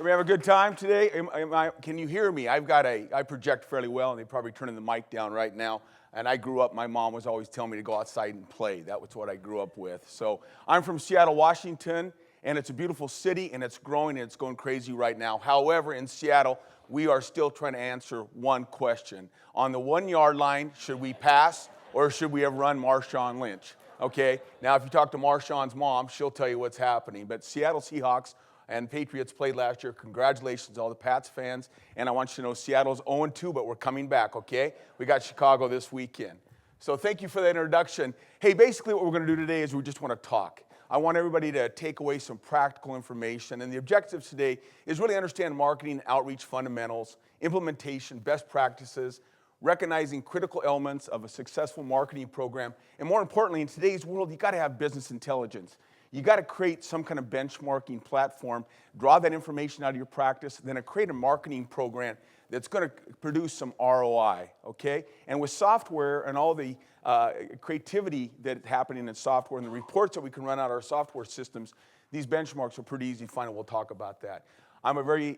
We have a good time today. Can you hear me? I project fairly well, and they're probably turning the mic down right now. And I grew up, my mom was always telling me to go outside and play. That was what I grew up with. So I'm from Seattle, Washington, and it's a beautiful city, and it's growing, and it's going crazy right now. However, in Seattle, we are still trying to answer one question. On the 1 yard line, should we pass, or should we have run Marshawn Lynch? Okay, now if you talk to Marshawn's mom, she'll tell you what's happening. But Seattle Seahawks and Patriots played last year. Congratulations to all the Pats fans. And I want you to know Seattle's 0-2, but we're coming back, okay? We got Chicago this weekend. So thank you for that introduction. Hey, basically what we're going to do today is we just want to talk. I want everybody to take away some practical information. And the objective today is really understand marketing and outreach fundamentals, implementation, best practices, recognizing critical elements of a successful marketing program. And more importantly, in today's world, you got to have business intelligence. You got to create some kind of benchmarking platform, draw that information out of your practice, then create a marketing program that's going to produce some ROI, okay? And with software and all the creativity that's happening in software and the reports that we can run out of our software systems, these benchmarks are pretty easy to find, and we'll talk about that. I'm a very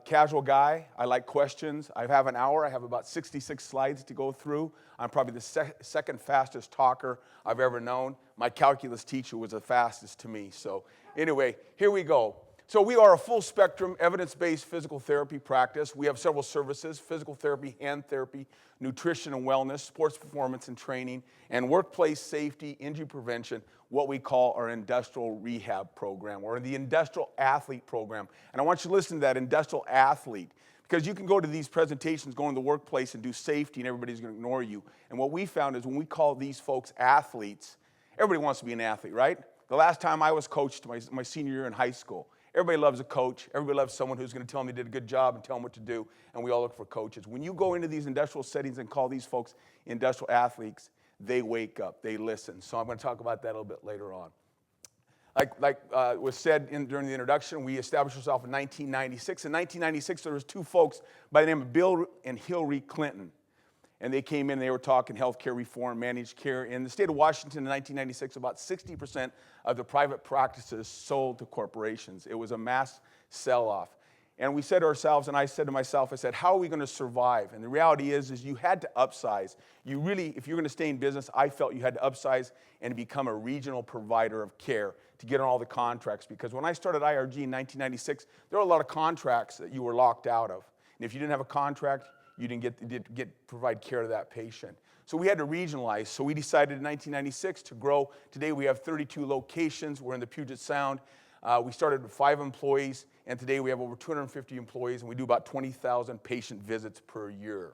casual guy. I like questions. I have an hour. I have about 66 slides to go through. I'm probably the second fastest talker I've ever known. My calculus teacher was the fastest to me. So anyway, here we go. So we are a full spectrum, evidence-based physical therapy practice. We have several services: physical therapy, hand therapy, nutrition and wellness, sports performance and training, and workplace safety, injury prevention, what we call our industrial rehab program, or the industrial athlete program. And I want you to listen to that, industrial athlete, because you can go to these presentations, go in the workplace and do safety, and everybody's going to ignore you. And what we found is when we call these folks athletes, everybody wants to be an athlete, right? The last time I was coached, my senior year in high school, everybody loves a coach. Everybody loves someone who's going to tell them they did a good job and tell them what to do, and we all look for coaches. When you go into these industrial settings and call these folks industrial athletes, they wake up, they listen. So I'm going to talk about that a little bit later on. Like was said during the introduction, we established ourselves in 1996. In 1996, there was two folks by the name of Bill and Hillary Clinton. And they came in, they were talking healthcare reform, managed care. In the state of Washington in 1996, about 60% of the private practices sold to corporations. It was a mass sell-off. And we said to ourselves, and I said to myself, I said, how are we going to survive? And the reality is you had to upsize. You really, if you're going to stay in business, I felt you had to upsize and become a regional provider of care to get on all the contracts. Because when I started IRG in 1996, there were a lot of contracts that you were locked out of. And if you didn't have a contract, you didn't provide care to that patient. So we had to regionalize. So we decided in 1996 to grow. Today we have 32 locations. We're in the Puget Sound. We started with 5 employees, and today we have over 250 employees, and we do about 20,000 patient visits per year.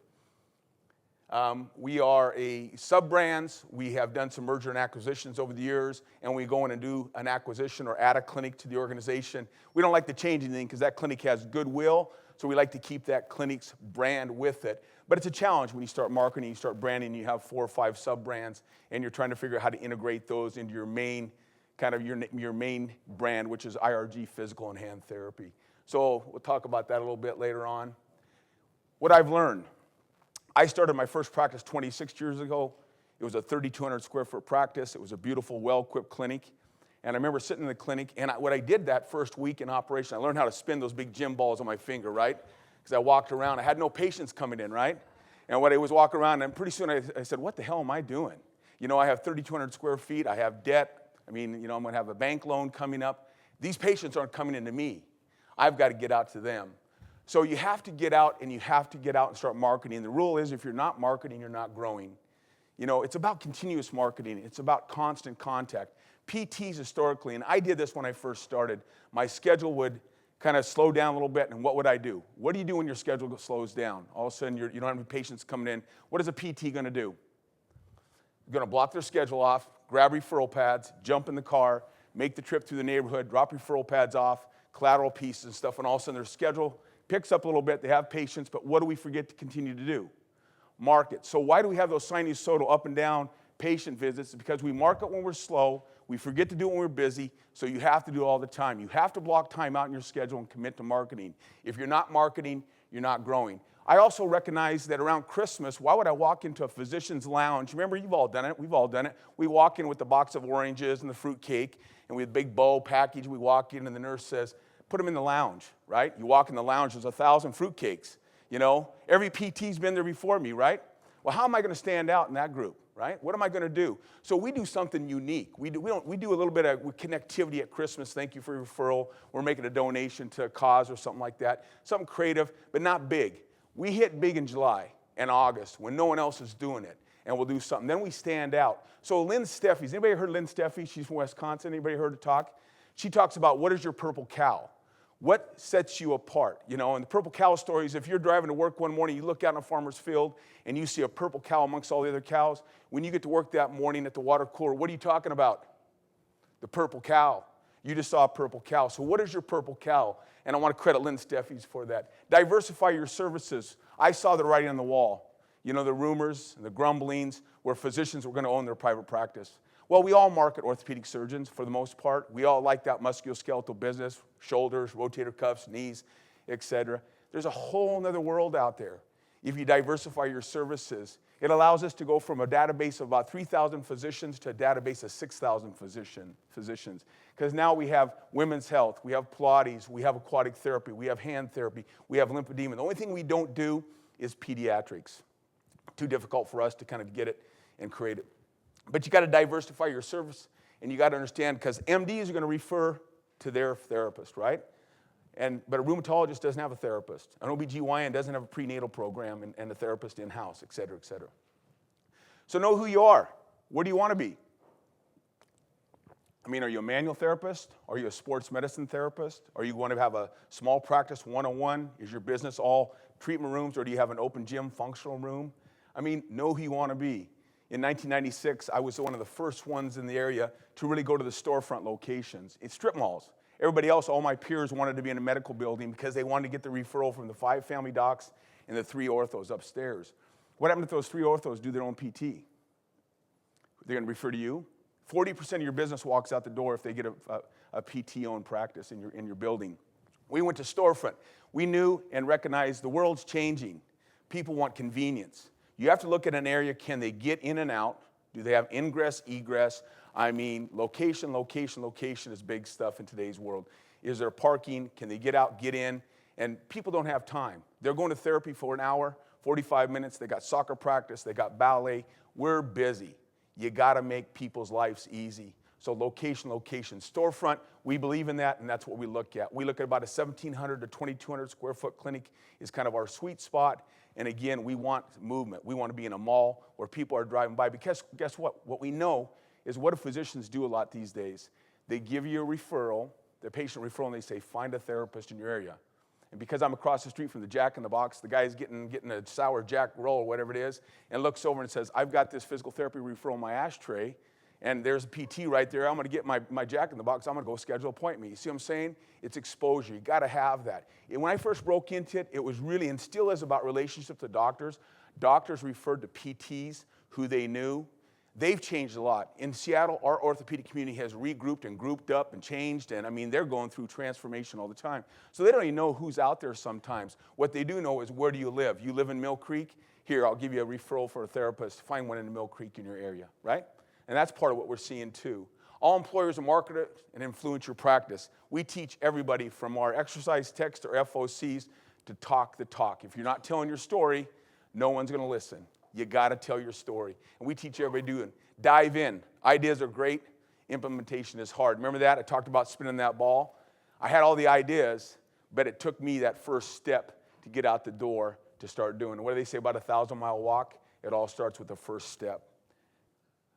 We are a Subbrands. We have done some merger and acquisitions over the years, and we go in and do an acquisition or add a clinic to the organization. We don't like to change anything because that clinic has goodwill, so we like to keep that clinic's brand with it. But it's a challenge when you start marketing, you start branding, you have 4 or 5 sub-brands, and you're trying to figure out how to integrate those into your main, kind of your main brand, which is IRG Physical and Hand Therapy. So we'll talk about that a little bit later on. What I've learned. I started my first practice 26 years ago. It was a 3,200 square foot practice. It was a beautiful, well-equipped clinic. And I remember sitting in the clinic, and what I did that first week in operation, I learned how to spin those big gym balls on my finger, right? Because I walked around. I had no patients coming in, right? And when I was walking around, and pretty soon I said, what the hell am I doing? You know, I have 3,200 square feet. I have debt. I mean, you know, I'm going to have a bank loan coming up. These patients aren't coming into me. I've got to get out to them. So you have to get out, and you have to get out and start marketing. The rule is if you're not marketing, you're not growing. You know, it's about continuous marketing. It's about constant contact. PTs historically, and I did this when I first started, my schedule would kind of slow down a little bit, and what would I do? What do you do when your schedule slows down? All of a sudden, you don't have any patients coming in. What is a PT going to do? You're going to block their schedule off, grab referral pads, jump in the car, make the trip through the neighborhood, drop referral pads off, collateral pieces and stuff, and all of a sudden their schedule picks up a little bit. They have patients, but what do we forget to continue to do? Market. So why do we have those sinusoidal up and down patient visits? It's because we market when we're slow. We forget to do it when we're busy, so you have to do it all the time. You have to block time out in your schedule and commit to marketing. If you're not marketing, you're not growing. I also recognize that around Christmas, why would I walk into a physician's lounge? Remember, you've all done it. We've all done it. We walk in with the box of oranges and the fruit cake, and we have a big bow package. We walk in, and the nurse says, put them in the lounge, right? You walk in the lounge, there's 1,000 fruitcakes, you know? Every PT's been there before me, right? Well, how am I going to stand out in that group, right? What am I going to do? So we do something unique. We do a little bit of connectivity at Christmas. Thank you for your referral. We're making a donation to a cause or something like that. Something creative, but not big. We hit big in July and August when no one else is doing it, and we'll do something. Then we stand out. So Lynn Steffi's, anybody heard of Lynn Steffi? She's from Wisconsin. Anybody heard her talk? She talks about what is your purple cow? What sets you apart? You know, and the purple cow story is if you're driving to work one morning, you look out in a farmer's field and you see a purple cow amongst all the other cows. When you get to work that morning at the water cooler, what are you talking about? The purple cow. You just saw a purple cow. So what is your purple cow? And I want to credit Lynn Steffi's for that. Diversify your services. I saw the writing on the wall. You know, the rumors and the grumblings where physicians were going to own their private practice. Well, we all market orthopedic surgeons for the most part. We all like that musculoskeletal business, shoulders, rotator cuffs, knees, etc. There's a whole other world out there. If you diversify your services, it allows us to go from a database of about 3,000 physicians to a database of 6,000 physicians. Because now we have women's health, we have Pilates, we have aquatic therapy, we have hand therapy, we have lymphedema. The only thing we don't do is pediatrics. Too difficult for us to kind of get it and create it. But you got to diversify your service, and you got to understand, because MDs are going to refer to their therapist, right? But a rheumatologist doesn't have a therapist. An OBGYN doesn't have a prenatal program and a therapist in-house, et cetera, et cetera. So know who you are. Where do you want to be? I mean, are you a manual therapist? Are you a sports medicine therapist? Are you going to have a small practice one-on-one? Is your business all treatment rooms, or do you have an open gym functional room? I mean, know who you want to be. In 1996, I was one of the first ones in the area to really go to the storefront locations. It's strip malls. Everybody else, all my peers, wanted to be in a medical building because they wanted to get the referral from the 5 family docs and the 3 orthos upstairs. What happened if those 3 orthos do their own PT? They're going to refer to you. 40% of your business walks out the door if they get a PT-owned practice in your building. We went to storefront. We knew and recognized the world's changing. People want convenience. You have to look at an area, can they get in and out? Do they have ingress, egress? I mean, location is big stuff in today's world. Is there parking? Can they get out, get in? And people don't have time. They're going to therapy for an hour, 45 minutes. They got soccer practice. They got ballet. We're busy. You got to make people's lives easy. So location. Storefront, we believe in that, and that's what we look at. We look at about a 1,700 to 2,200 square foot clinic is kind of our sweet spot. And again, we want movement. We want to be in a mall where people are driving by. Because guess what? What we know is what do physicians do a lot these days? They give you a referral, the patient referral, and they say, find a therapist in your area. And because I'm across the street from the Jack in the Box, the guy's getting a sour Jack roll or whatever it is, and looks over and says, I've got this physical therapy referral in my ashtray, and there's a PT right there. I'm going to get my Jack in the Box. I'm going to go schedule an appointment. You see what I'm saying? It's exposure. You got to have that. And when I first broke into it, it was really, and still is, about relationships to doctors. Doctors referred to PTs who they knew. They've changed a lot. In Seattle, our orthopedic community has regrouped and grouped up and changed, and I mean, they're going through transformation all the time. So they don't even know who's out there sometimes. What they do know is, where do you live? You live in Mill Creek? Here, I'll give you a referral for a therapist. Find one in Mill Creek in your area, right? And that's part of what we're seeing too. All employers are marketers and influence your practice. We teach everybody from our exercise techs to our FOCs to talk the talk. If you're not telling your story, no one's going to listen. You got to tell your story. And we teach everybody doing. Dive in. Ideas are great. Implementation is hard. Remember that? I talked about spinning that ball. I had all the ideas, but it took me that first step to get out the door to start doing it. What do they say about a 1,000-mile walk? It all starts with the first step.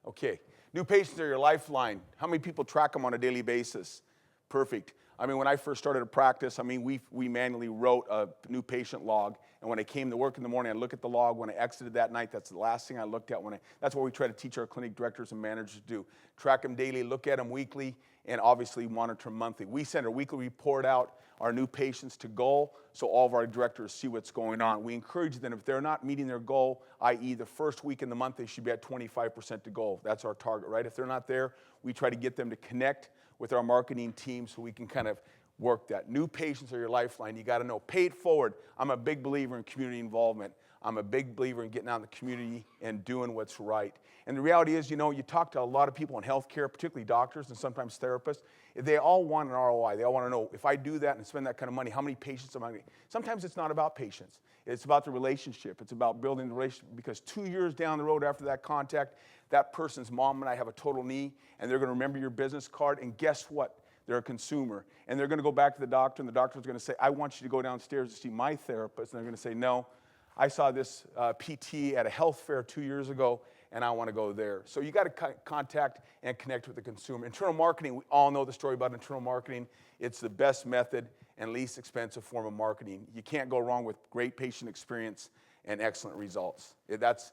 Okay, new patients are your lifeline. How many people track them on a daily basis? Perfect. I mean, when I first started a practice, I mean, we manually wrote a new patient log. And when I came to work in the morning, I'd look at the log. When I exited that night, that's the last thing I looked at. That's what we try to teach our clinic directors and managers to do. Track them daily, look at them weekly, and obviously monitor monthly. We send a weekly report out, our new patients to goal, so all of our directors see what's going on. We encourage them, if they're not meeting their goal, i.e. the first week in the month, they should be at 25% to goal. That's our target, right? If they're not there, we try to get them to connect with our marketing team so we can kind of work that. New patients are your lifeline. You got to know. Pay it forward. I'm a big believer in community involvement. I'm a big believer in getting out in the community and doing what's right. And the reality is, you know, you talk to a lot of people in healthcare, particularly doctors and sometimes therapists, they all want an ROI. They all want to know, if I do that and spend that kind of money, how many patients am I going to get? Sometimes it's not about patients. It's about the relationship. It's about building the relationship, because 2 years down the road after that contact, that person's mom and I have a total knee, and they're going to remember your business card, and guess what? They're a consumer, and they're going to go back to the doctor, and the doctor's going to say, I want you to go downstairs to see my therapist, and they're going to say, no, I saw this PT at a health fair 2 years ago, and I want to go there. So you got to contact and connect with the consumer. Internal marketing, we all know the story about internal marketing. It's the best method and least expensive form of marketing. You can't go wrong with great patient experience and excellent results. That's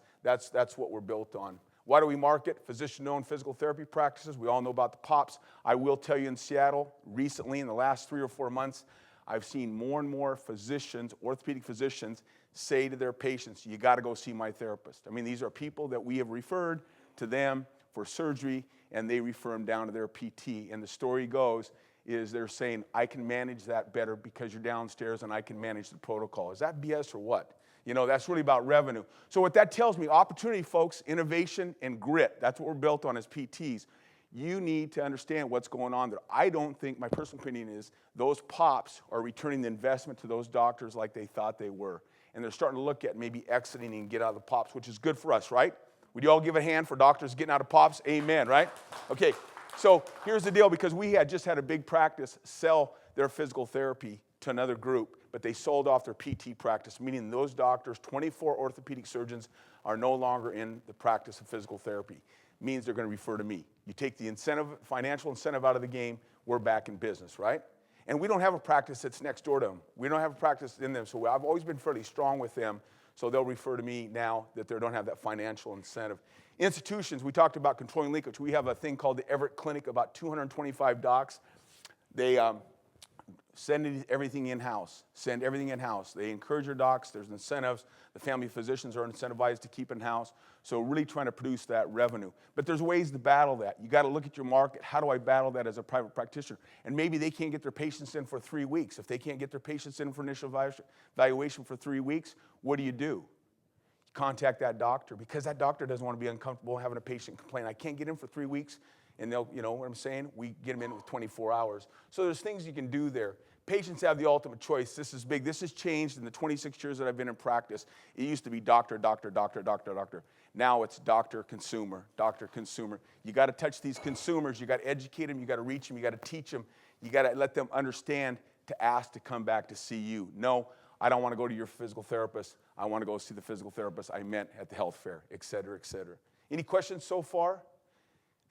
what we're built on. Why do we market? Physician-owned physical therapy practices. We all know about the POPs. I will tell you, in Seattle, recently, in the last 3 or 4 months, I've seen more and more physicians, orthopedic physicians, say to their patients, you got to go see my therapist. I mean, these are people that we have referred to them for surgery, and they refer them down to their PT. And the story goes is they're saying, I can manage that better because you're downstairs, and I can manage the protocol. Is that BS or what? You know, that's really about revenue. So what that tells me, opportunity, folks, innovation, and grit. That's what we're built on as PTs. You need to understand what's going on there. I don't think, my personal opinion is, those POPs are returning the investment to those doctors like they thought they were. And they're starting to look at maybe exiting and get out of the POPs, which is good for us, right? Would you all give a hand for doctors getting out of POPs? Amen, right? Okay, so here's the deal, because we had just had a big practice sell their physical therapy to another group, but they sold off their PT practice, meaning those doctors, 24 orthopedic surgeons, are no longer in the practice of physical therapy. Means they're going to refer to me. You take the incentive, financial incentive out of the game, we're back in business, right? And we don't have a practice that's next door to them. We don't have a practice in them, so I've always been fairly strong with them, so they'll refer to me now that they don't have that financial incentive. Institutions, we talked about controlling leakage. We have a thing called the Everett Clinic, about 225 docs. They send everything in-house. Send everything in-house. They encourage your docs. There's incentives. The family physicians are incentivized to keep in-house. So really trying to produce that revenue. But there's ways to battle that. You got to look at your market. How do I battle that as a private practitioner? And maybe they can't get their patients in for 3 weeks. If they can't get their patients in for initial evaluation for 3 weeks, what do? You contact that doctor, because that doctor doesn't want to be uncomfortable having a patient complain, I can't get in for 3 weeks. And they'll, you know what I'm saying? We get them in with 24 hours. So there's things you can do there. Patients have the ultimate choice. This is big. This has changed in the 26 years that I've been in practice. It used to be doctor, doctor, doctor, doctor, doctor. Now it's doctor, consumer, doctor, consumer. You got to touch these consumers. You got to educate them. You got to reach them. You got to teach them. You got to let them understand to ask to come back to see you. No, I don't want to go to your physical therapist. I want to go see the physical therapist I met at the health fair, et cetera, et cetera. Any questions so far?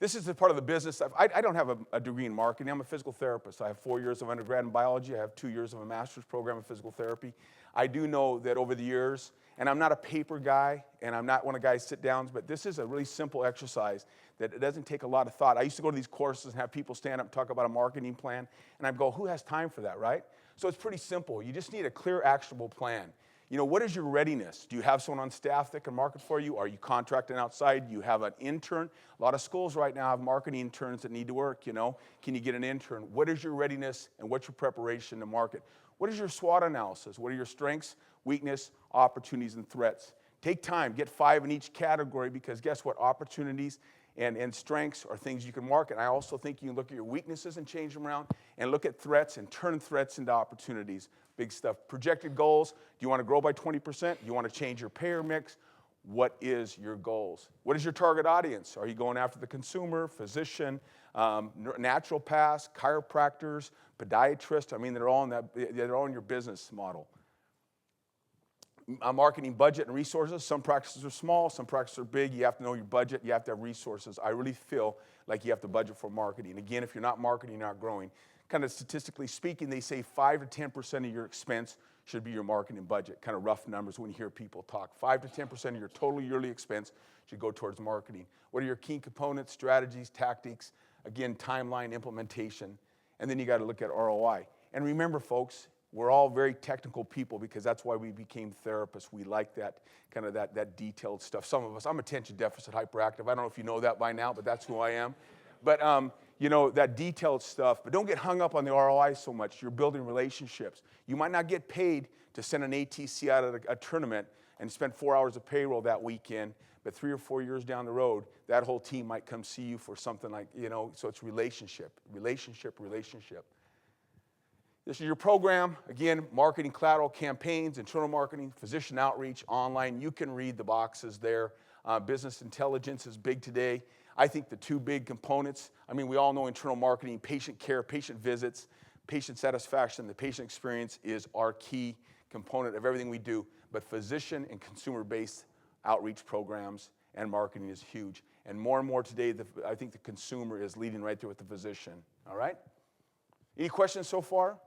This is the part of the business. I don't have a degree in marketing. I'm a physical therapist. I have 4 years of undergrad in biology. I have 2 years of a master's program in physical therapy. I do know that over the years, and I'm not a paper guy, and I'm not one of the guys sit-downs, but this is a really simple exercise that it doesn't take a lot of thought. I used to go to these courses and have people stand up and talk about a marketing plan, and I'd go, who has time for that, right? So it's pretty simple. You just need a clear, actionable plan. You know, what is your readiness? Do you have someone on staff that can market for you? Are you contracting outside? Do you have an intern? A lot of schools right now have marketing interns that need to work, you know. Can you get an intern? What is your readiness and what's your preparation to market? What is your SWOT analysis? What are your strengths, weakness, opportunities, and threats? Take time, get 5 in each category, because guess what? Opportunities and strengths are things you can market. I also think you can look at your weaknesses and change them around, and look at threats and turn threats into opportunities. Big stuff. Projected goals. Do you want to grow by 20%? Do you want to change your payer mix? What is your goals? What is your target audience? Are you going after the consumer, physician, naturopaths, chiropractors, podiatrists? I mean, they're all in your business model. Marketing budget and resources. Some practices are small, some practices are big. You have to know your budget. You have to have resources. I really feel like you have to budget for marketing. Again, if you're not marketing, you're not growing. Kind of statistically speaking, they say 5 to 10% of your expense should be your marketing budget. Kind of rough numbers when you hear people talk. 5 to 10% of your total yearly expense should go towards marketing. What are your key components, strategies, tactics? Again, timeline, implementation. And then you got to look at ROI. And remember, folks, we're all very technical people, because that's why we became therapists. We like that kind of that detailed stuff. Some of us, I'm attention deficit hyperactive. I don't know if you know that by now, but that's who I am. But you know, that detailed stuff. But don't get hung up on the ROI so much. You're building relationships. You might not get paid to send an ATC out of a tournament, and spend 4 hours of payroll that weekend, but 3 or 4 years down the road, that whole team might come see you for something like, so it's relationship. This is your program. Again, marketing, collateral, campaigns, internal marketing, physician outreach, online. You can read the boxes there. Business intelligence is big today. I think the two big components, we all know internal marketing, patient care, patient visits, patient satisfaction, the patient experience is our key component of everything we do. But physician and consumer-based outreach programs and marketing is huge. And more today, I think the consumer is leading right there with the physician. All right? Any questions so far?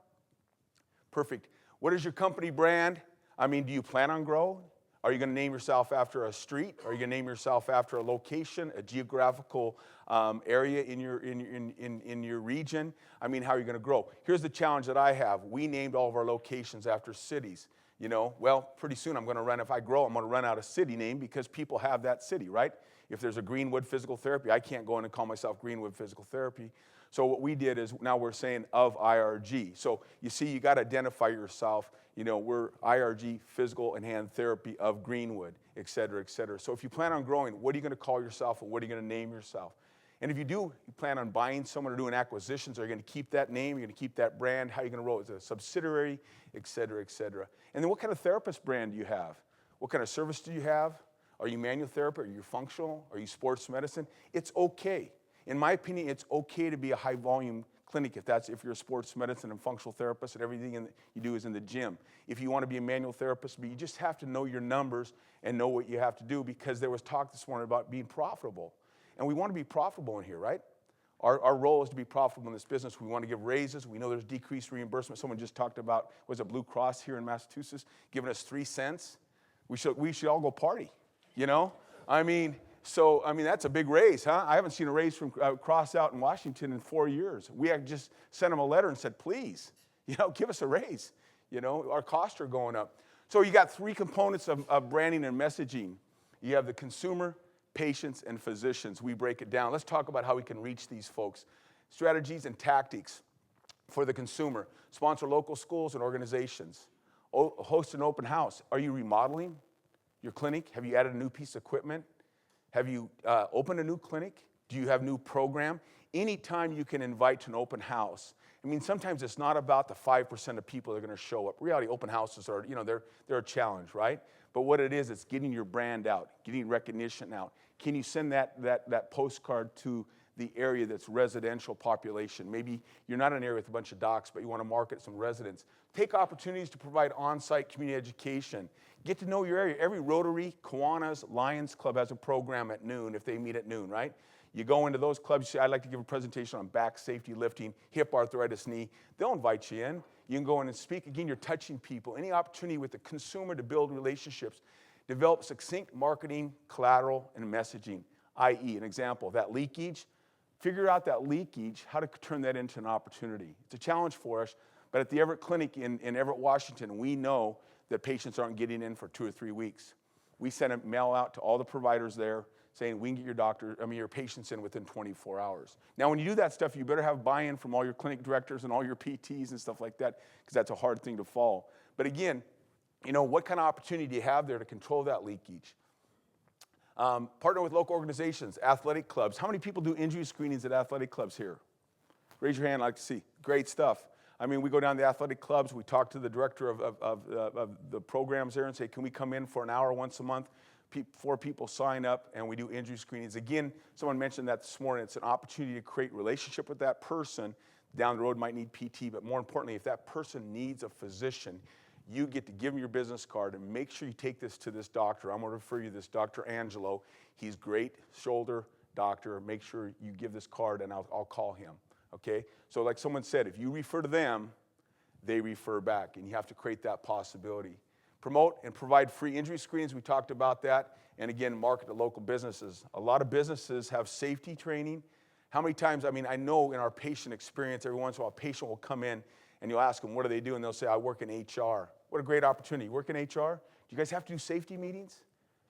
Perfect. What is your company brand? Do you plan on growing? Are you going to name yourself after a street? Are you going to name yourself after a location, a geographical area in your region? How are you going to grow? Here's the challenge that I have. We named all of our locations after cities. Well, pretty soon if I grow, I'm going to run out of city name because people have that city, right? If there's a Greenwood Physical Therapy, I can't go in and call myself Greenwood Physical Therapy. So what we did is now we're saying of IRG. So you see, you got to identify yourself. We're IRG, Physical and Hand Therapy of Greenwood, et cetera, et cetera. So if you plan on growing, what are you going to call yourself and what are you going to name yourself? And if you plan on buying someone or doing acquisitions, are you going to keep that name? Are you going to keep that brand? How are you going to roll it? Is it a subsidiary, et cetera, et cetera? And then what kind of therapist brand do you have? What kind of service do you have? Are you manual therapy? Are you functional? Are you sports medicine? It's okay. In my opinion, it's okay to be a high-volume clinic if you're a sports medicine and functional therapist and everything you do is in the gym. If you want to be a manual therapist, but you just have to know your numbers and know what you have to do because there was talk this morning about being profitable. And we want to be profitable in here, right? Our role is to be profitable in this business. We want to give raises. We know there's decreased reimbursement. Someone just talked about, was it Blue Cross here in Massachusetts, giving us 3 cents? We should all go party, So, that's a big raise, huh? I haven't seen a raise from Cross out in Washington in 4 years. We had just sent them a letter and said, please, give us a raise. Our costs are going up. So you got 3 components of branding and messaging. You have the consumer, patients, and physicians. We break it down. Let's talk about how we can reach these folks. Strategies and tactics for the consumer. Sponsor local schools and organizations. Host an open house. Are you remodeling your clinic? Have you added a new piece of equipment? Have you opened a new clinic? Do you have a new program? Anytime you can invite to an open house. Sometimes it's not about the 5% of people that are going to show up. Reality, open houses are, they're a challenge, right? But what it is, it's getting your brand out, getting recognition out. Can you send that postcard to the area that's residential population? Maybe you're not in an area with a bunch of docs, but you want to market some residents. Take opportunities to provide on-site community education. Get to know your area. Every Rotary, Kiwanis, Lions Club has a program at noon if they meet at noon, right? You go into those clubs, you say, I'd like to give a presentation on back safety lifting, hip arthritis, knee. They'll invite you in. You can go in and speak. Again, you're touching people. Any opportunity with the consumer to build relationships. Develop succinct marketing, collateral, and messaging, i.e., an example, that leakage. Figure out that leakage, how to turn that into an opportunity. It's a challenge for us, but at the Everett Clinic in Everett, Washington, we know that patients aren't getting in for 2 or 3 weeks. We send a mail out to all the providers there saying we can get your patients in within 24 hours. Now, when you do that stuff, you better have buy-in from all your clinic directors and all your PTs and stuff like that, because that's a hard thing to follow. But again, what kind of opportunity do you have there to control that leakage? Partner with local organizations, athletic clubs. How many people do injury screenings at athletic clubs here? Raise your hand, I'd like to see. Great stuff. We go down to the athletic clubs, we talk to the director of the programs there and say, can we come in for an hour once a month? 4 people sign up and we do injury screenings. Again, someone mentioned that this morning. It's an opportunity to create relationship with that person. Down the road might need PT, but more importantly, if that person needs a physician, you get to give them your business card and make sure you take this to this doctor. I'm going to refer you to this Dr. Angelo. He's great shoulder doctor. Make sure you give this card and I'll call him. Okay? So like someone said, if you refer to them, they refer back, and you have to create that possibility. Promote and provide free injury screenings. We talked about that. And again, market to local businesses. A lot of businesses have safety training. How many times, I know in our patient experience, every once in a while, a patient will come in and you'll ask them, what do they do? And they'll say, I work in HR. What a great opportunity. You work in HR? Do you guys have to do safety meetings?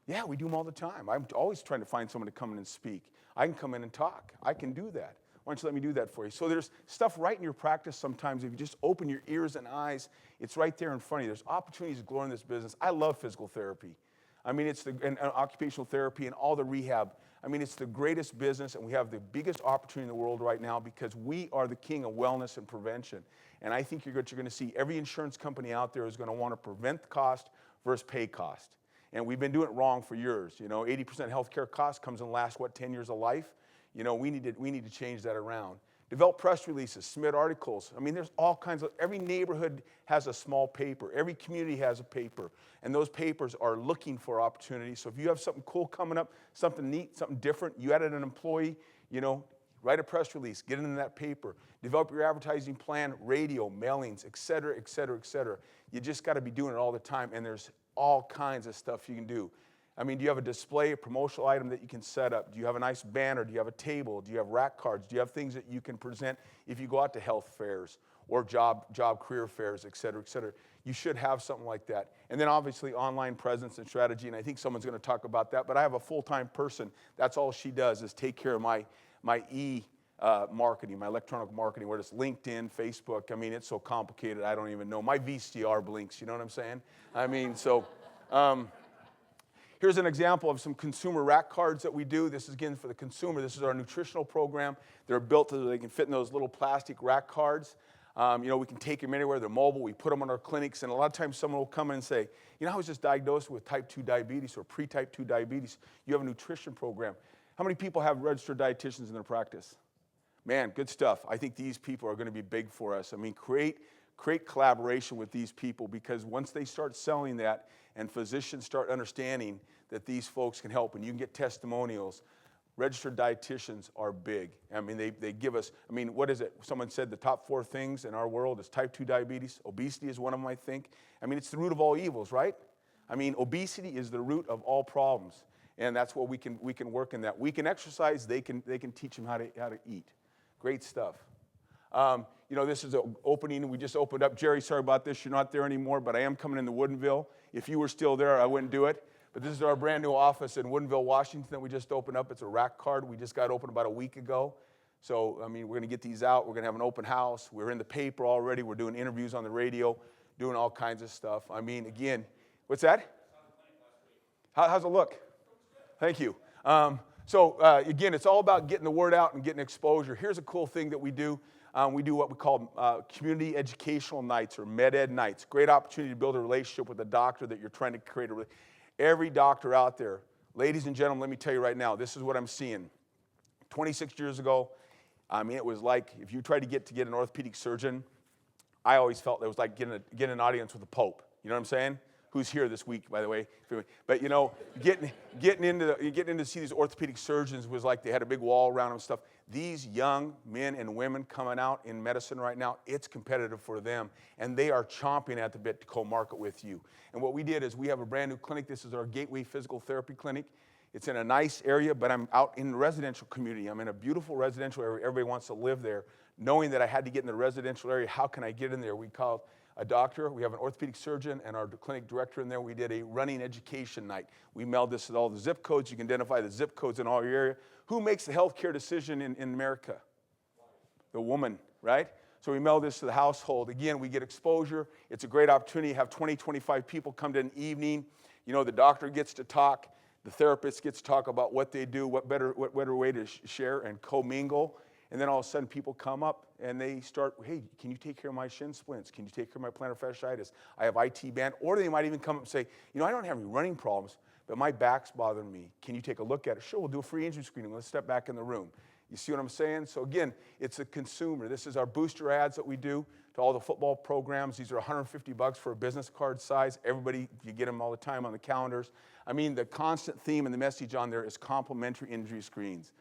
Yeah, we do them all the time. I'm always trying to find someone to come in and speak. I can come in and talk. I can do that. Why don't you let me do that for you? So there's stuff right in your practice sometimes. If you just open your ears and eyes, it's right there in front of you. There's opportunities to grow in this business. I love physical therapy. I mean, it's and occupational therapy and all the rehab. I mean, it's the greatest business, and we have the biggest opportunity in the world right now because we are the king of wellness and prevention. And I think what you're going to see, every insurance company out there is going to want to prevent the cost versus pay cost. And we've been doing it wrong for years. 80% healthcare cost comes in the last, 10 years of life? We need to change that around. Develop press releases, submit articles. I mean, there's all kinds of, every neighborhood has a small paper. Every community has a paper. And those papers are looking for opportunities. So if you have something cool coming up, something neat, something different, you added an employee, write a press release, get it in that paper. Develop your advertising plan, radio, mailings, et cetera, et cetera, et cetera. You just got to be doing it all the time. And there's all kinds of stuff you can do. I mean, do you have a display, a promotional item that you can set up? Do you have a nice banner? Do you have a table? Do you have rack cards? Do you have things that you can present if you go out to health fairs or job career fairs, et cetera, et cetera? You should have something like that. And then obviously online presence and strategy, and I think someone's going to talk about that, but I have a full-time person. That's all she does is take care of my marketing, my electronic marketing, whether it's LinkedIn, Facebook. I mean, it's so complicated, I don't even know. My VCR blinks, you know what I'm saying? I mean, so... Here's an example of some consumer rack cards that we do. This is, again, for the consumer. This is our nutritional program. They're built so they can fit in those little plastic rack cards. We can take them anywhere. They're mobile. We put them in our clinics. And a lot of times someone will come in and say, I was just diagnosed with type 2 diabetes or pre-type 2 diabetes. You have a nutrition program. How many people have registered dietitians in their practice? Man, good stuff. I think these people are going to be big for us. I mean, create collaboration with these people, because once they start selling that and physicians start understanding that these folks can help, and you can get testimonials, registered dietitians are big. I mean, they give us, what is it? Someone said the top 4 things in our world is type 2 diabetes. Obesity is one of them, I think. I mean, it's the root of all evils, right? I mean, obesity is the root of all problems. And that's what we can work in that. We can exercise, they can teach them how to eat. Great stuff. This is an opening we just opened up. Jerry, sorry about this. You're not there anymore, but I am coming into Woodinville. If you were still there, I wouldn't do it. But this is our brand new office in Woodinville, Washington that we just opened up. It's a rack card. We just got open about a week ago. So, we're going to get these out. We're going to have an open house. We're in the paper already. We're doing interviews on the radio, doing all kinds of stuff. Again, what's that? How's it look? Thank you. Again, it's all about getting the word out and getting exposure. Here's a cool thing that we do. We do what we call community educational nights or med-ed nights. Great opportunity to build a relationship with a doctor that you're trying to create a relationship. Every doctor out there, ladies and gentlemen, let me tell you right now, this is what I'm seeing. 26 years ago, it was like if you tried to get an orthopedic surgeon, I always felt it was like getting an audience with the Pope. You know what I'm saying? Who's here this week, by the way. But, getting in to see these orthopedic surgeons was like they had a big wall around them and stuff. These young men and women coming out in medicine right now, it's competitive for them, and they are chomping at the bit to co-market with you. And what we did is we have a brand new clinic. This is our Gateway Physical Therapy Clinic. It's in a nice area, but I'm out in the residential community. I'm in a beautiful residential area. Everybody wants to live there. Knowing that I had to get in the residential area, how can I get in there? We called a doctor, we have an orthopedic surgeon, and our clinic director in there. We did a running education night. We mailed this to all the zip codes. You can identify the zip codes in all your area. Who makes the healthcare decision in America? The woman, right? So we mailed this to the household. Again, we get exposure. It's a great opportunity to have 20, 25 people come to an evening. The doctor gets to talk. The therapist gets to talk about what they do, what better way to share and commingle. And then all of a sudden people come up and they start, hey, can you take care of my shin splints? Can you take care of my plantar fasciitis? I have IT band. Or they might even come up and say, I don't have any running problems, but my back's bothering me. Can you take a look at it? Sure, we'll do a free injury screening. Let's step back in the room. You see what I'm saying? So again, it's a consumer. This is our booster ads that we do to all the football programs. These are $150 for a business card size. Everybody, you get them all the time on the calendars. The constant theme and the message on there is complimentary injury screens.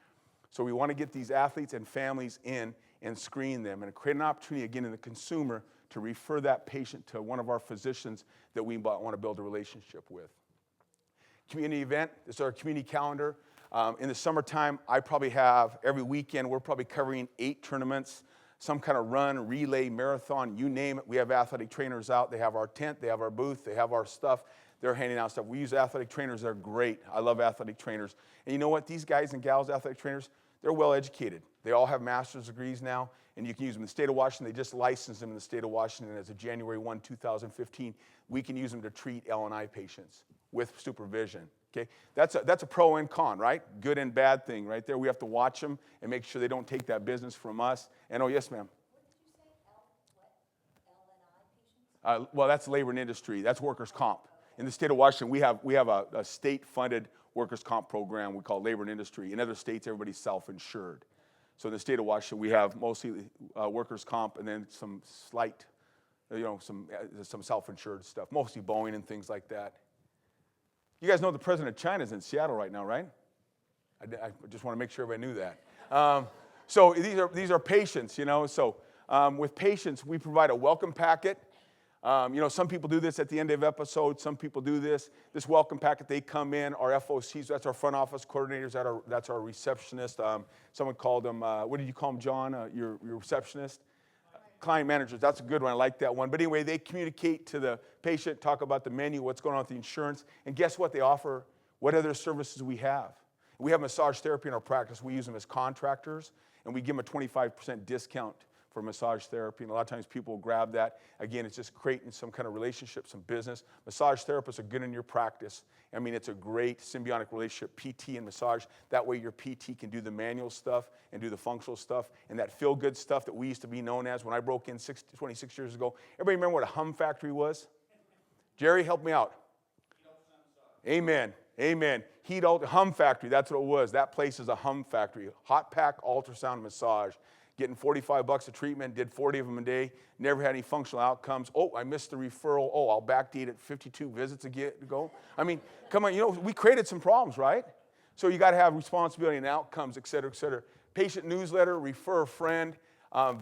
So we want to get these athletes and families in and screen them and create an opportunity, again, in the consumer to refer that patient to one of our physicians that we want to build a relationship with. Community event, this is our community calendar. In the summertime, I probably have, every weekend, we're probably covering 8 tournaments, some kind of run, relay, marathon, you name it. We have athletic trainers out. They have our tent, they have our booth, they have our stuff. They're handing out stuff. We use athletic trainers. They're great. I love athletic trainers. And you know what? These guys and gals, athletic trainers, they're well educated. They all have master's degrees now, and you can use them in the state of Washington. They just licensed them in the state of Washington as of January 1, 2015. We can use them to treat L&I patients. with supervision. Okay, that's a pro and con, right? Good and bad thing right there. We have to watch them and make sure they don't take that business from us. And oh, yes, ma'am. Well, that's labor and industry. That's workers' comp. In the state of Washington, we have a state-funded workers' comp program we call labor and industry. In other states, everybody's self-insured. So in the state of Washington, we have mostly workers' comp and then some slight, some self-insured stuff, mostly Boeing and things like that. You guys know the president of China is in Seattle right now, right? I just want to make sure everybody knew that. So these are patients, So with patients, we provide a welcome packet. Some people do this at the end of episodes. Some people do this. This welcome packet, they come in, our FOCs, that's our front office coordinators, that's our receptionist. Someone called them, what did you call them, John, your receptionist? Client managers, that's a good one, I like that one. But anyway, they communicate to the patient, talk about the menu, what's going on with the insurance, and guess what they offer, what other services we have. We have massage therapy in our practice. We use them as contractors, and we give them a 25% discount for massage therapy, and a lot of times people will grab that. Again, it's just creating some kind of relationship, some business. Massage therapists are good in your practice. I mean, it's a great symbiotic relationship, PT and massage. That way your PT can do the manual stuff and do the functional stuff, and that feel-good stuff that we used to be known as when I broke in 26 years ago. Everybody remember what a hum factory was? Jerry, help me out. Amen. Amen. Hum factory, that's what it was. That place is a hum factory. Hot pack ultrasound massage. Getting $45 a treatment, did 40 of them a day, never had any functional outcomes. Oh, I missed the referral. Oh, I'll backdate it 52 visits ago. I mean, come on, we created some problems, right? So you got to have responsibility and outcomes, et cetera, et cetera. Patient newsletter, refer a friend,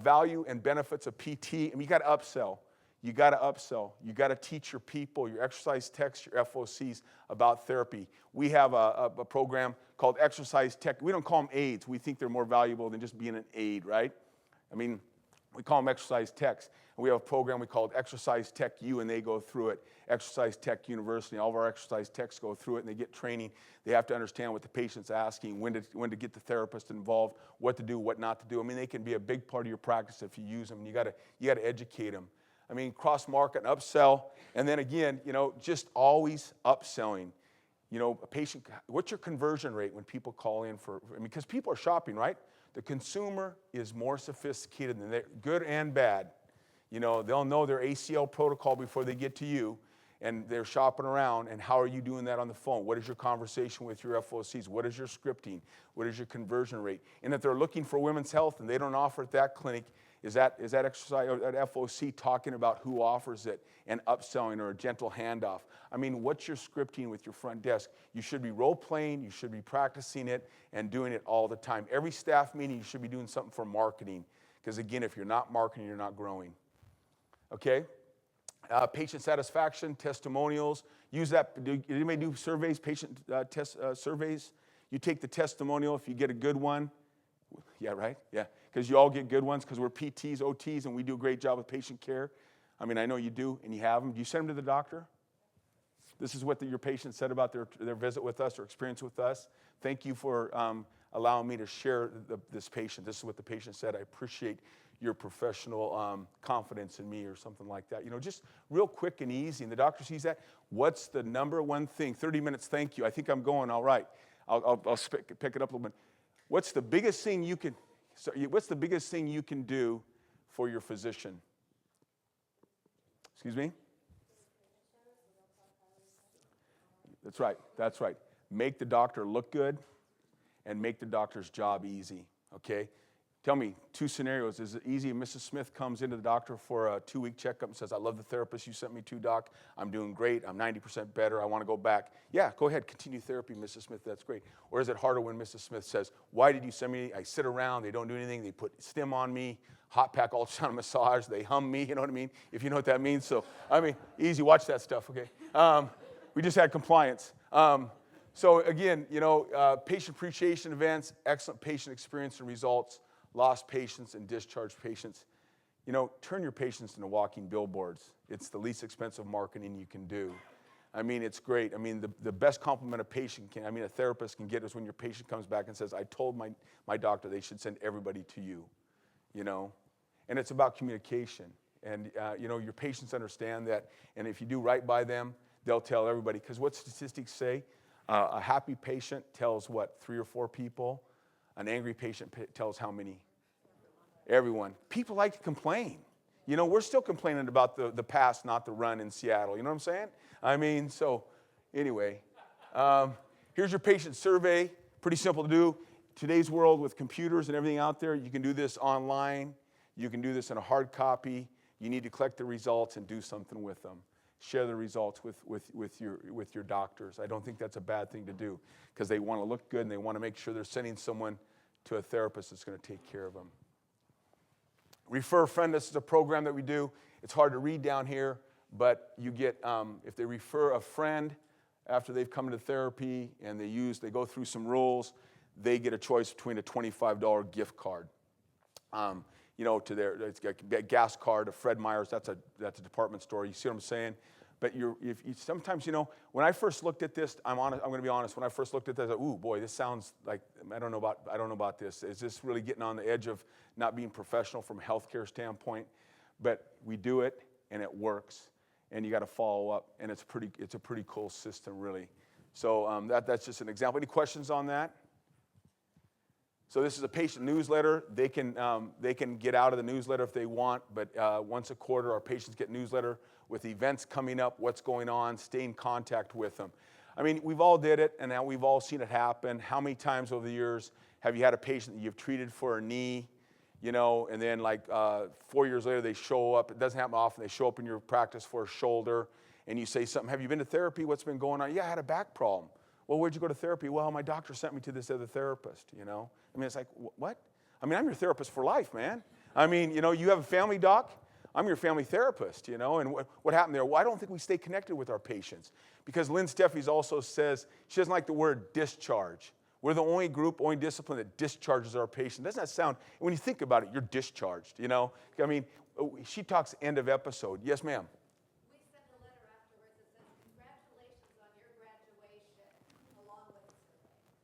value and benefits of PT. I mean, you got to upsell. You got to upsell. You got to teach your people, your exercise techs, your FOCs about therapy. We have a program called Exercise Tech. We don't call them aides. We think they're more valuable than just being an aide, right? I mean, we call them exercise techs. And we have a program we call Exercise Tech U, and they go through it. Exercise Tech University. All of our exercise techs go through it, and they get training. They have to understand what the patient's asking, when to get the therapist involved, what to do, what not to do. I mean, they can be a big part of your practice if you use them. And you got to educate them. I mean, cross-market and upsell. And then again, just always upselling. A patient, what's your conversion rate when people call in because people are shopping, right? The consumer is more sophisticated than they're good and bad. They'll know their ACL protocol before they get to you, and they're shopping around, and how are you doing that on the phone? What is your conversation with your FOCs? What is your scripting? What is your conversion rate? And if they're looking for women's health and they don't offer it at that clinic, is that exercise or that FOC talking about who offers it and upselling or a gentle handoff? I mean, what's your scripting with your front desk? You should be role-playing, you should be practicing it and doing it all the time. Every staff meeting, you should be doing something for marketing. Because again, if you're not marketing, you're not growing. Okay? Patient satisfaction, testimonials. Use that. Anybody do surveys, patient surveys? You take the testimonial if you get a good one. Yeah, right? Yeah. Because you all get good ones because we're PTs, OTs, and we do a great job with patient care. I mean, I know you do, and you have them. Do you send them to the doctor? This is what your patient said about their visit with us or experience with us. Thank you for allowing me to share this patient. This is what the patient said. I appreciate your professional confidence in me or something like that. Just real quick and easy. And the doctor sees that. What's the number one thing? 30 minutes, thank you. I think I'm going all right. I'll pick it up a little bit. What's the biggest thing you can do for your physician? Excuse me? That's right. Make the doctor look good and make the doctor's job easy, okay? Tell me, 2 scenarios. Is it easy if Mrs. Smith comes into the doctor for a 2-week checkup and says, I love the therapist you sent me to, doc. I'm doing great. I'm 90% better. I want to go back. Yeah, go ahead. Continue therapy, Mrs. Smith. That's great. Or is it harder when Mrs. Smith says, why did you send me? I sit around. They don't do anything. They put stim on me, hot pack ultrasound massage. They hum me. You know what I mean? If you know what that means. So, I mean, easy. Watch that stuff, okay? We just had compliance. So, again, patient appreciation events, excellent patient experience and results. Lost patients and discharged patients. Turn your patients into walking billboards. It's the least expensive marketing you can do. I mean, it's great. I mean, the best compliment a therapist can get is when your patient comes back and says, I told my doctor they should send everybody to you, And it's about communication. And, your patients understand that. And if you do right by them, they'll tell everybody, because what statistics say? A happy patient tells what, 3 or 4 people? An angry patient tells how many? Everyone. People like to complain. You know, we're still complaining about the pass, not the run in Seattle. You know what I'm saying? I mean, so anyway, here's your patient survey. Pretty simple to do. Today's world with computers and everything out there, you can do this online. You can do this in a hard copy. You need to collect the results and do something with them. Share the results with your doctors. I don't think that's a bad thing to do, because they want to look good and they want to make sure they're sending someone to a therapist that's going to take care of them. Refer a friend. This is a program that we do. It's hard to read down here, but you get, if they refer a friend after they've come into therapy and they go through some rules, they get a choice between a $25 gift card. You know, to it's a gas card, a Fred Meyer's, that's a department store. You see what I'm saying? But sometimes, you know, when I first looked at this, I'm going to be honest. When I first looked at this, I thought, ooh, boy, this sounds like I don't know about this. Is this really getting on the edge of not being professional from a healthcare standpoint? But we do it, and it works, and you got to follow up, and it's a pretty cool system, really. So that's just an example. Any questions on that? So this is a patient newsletter. They can get out of the newsletter if they want, but once a quarter, our patients get newsletter with events coming up, what's going on, stay in contact with them. I mean, we've all did it, and now we've all seen it happen. How many times over the years have you had a patient that you've treated for a knee, you know, and then like 4 years later they show up. It doesn't happen often. They show up in your practice for a shoulder, and you say something. Have you been to therapy? What's been going on? Yeah, I had a back problem. Well, where'd you go to therapy? Well, my doctor sent me to this other therapist, you know. I mean, it's like, what? I mean, I'm your therapist for life, man. I mean, you know, you have a family doc. I'm your family therapist, you know. And what happened there? Well, I don't think we stay connected with our patients, because Lynn Steffies also says she doesn't like the word discharge. We're the only group, only discipline that discharges our patient. Doesn't that sound, when you think about it, you're discharged, you know. I mean, she talks end of episode. Yes, ma'am.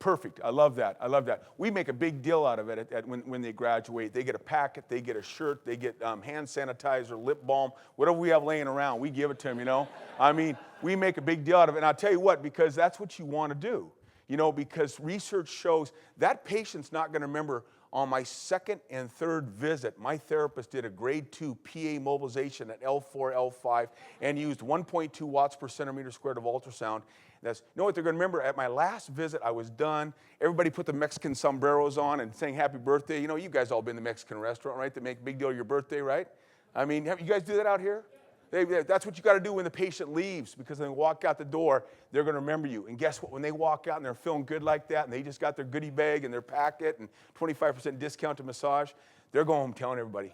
Perfect. I love that. I love that. We make a big deal out of it when they graduate. They get a packet, they get a shirt, they get hand sanitizer, lip balm, whatever we have laying around, we give it to them, you know. I mean, we make a big deal out of it. And I'll tell you what, because that's what you want to do, you know, because research shows that patient's not going to remember, on my second and third visit, my therapist did a grade 2 PA mobilization at L4, L5, and used 1.2 watts per centimeter squared of ultrasound. You know what they're going to remember? At my last visit, I was done. Everybody put the Mexican sombreros on and sang happy birthday. You know, you guys all been to the Mexican restaurant, right? They make a big deal of your birthday, right? I mean, you guys do that out here? That's what you got to do when the patient leaves, because when they walk out the door, they're going to remember you. And guess what? When they walk out and they're feeling good like that, and they just got their goodie bag and their packet and 25% discount to massage, they're going home telling everybody.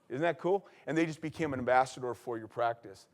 Isn't that cool? And they just became an ambassador for your practice.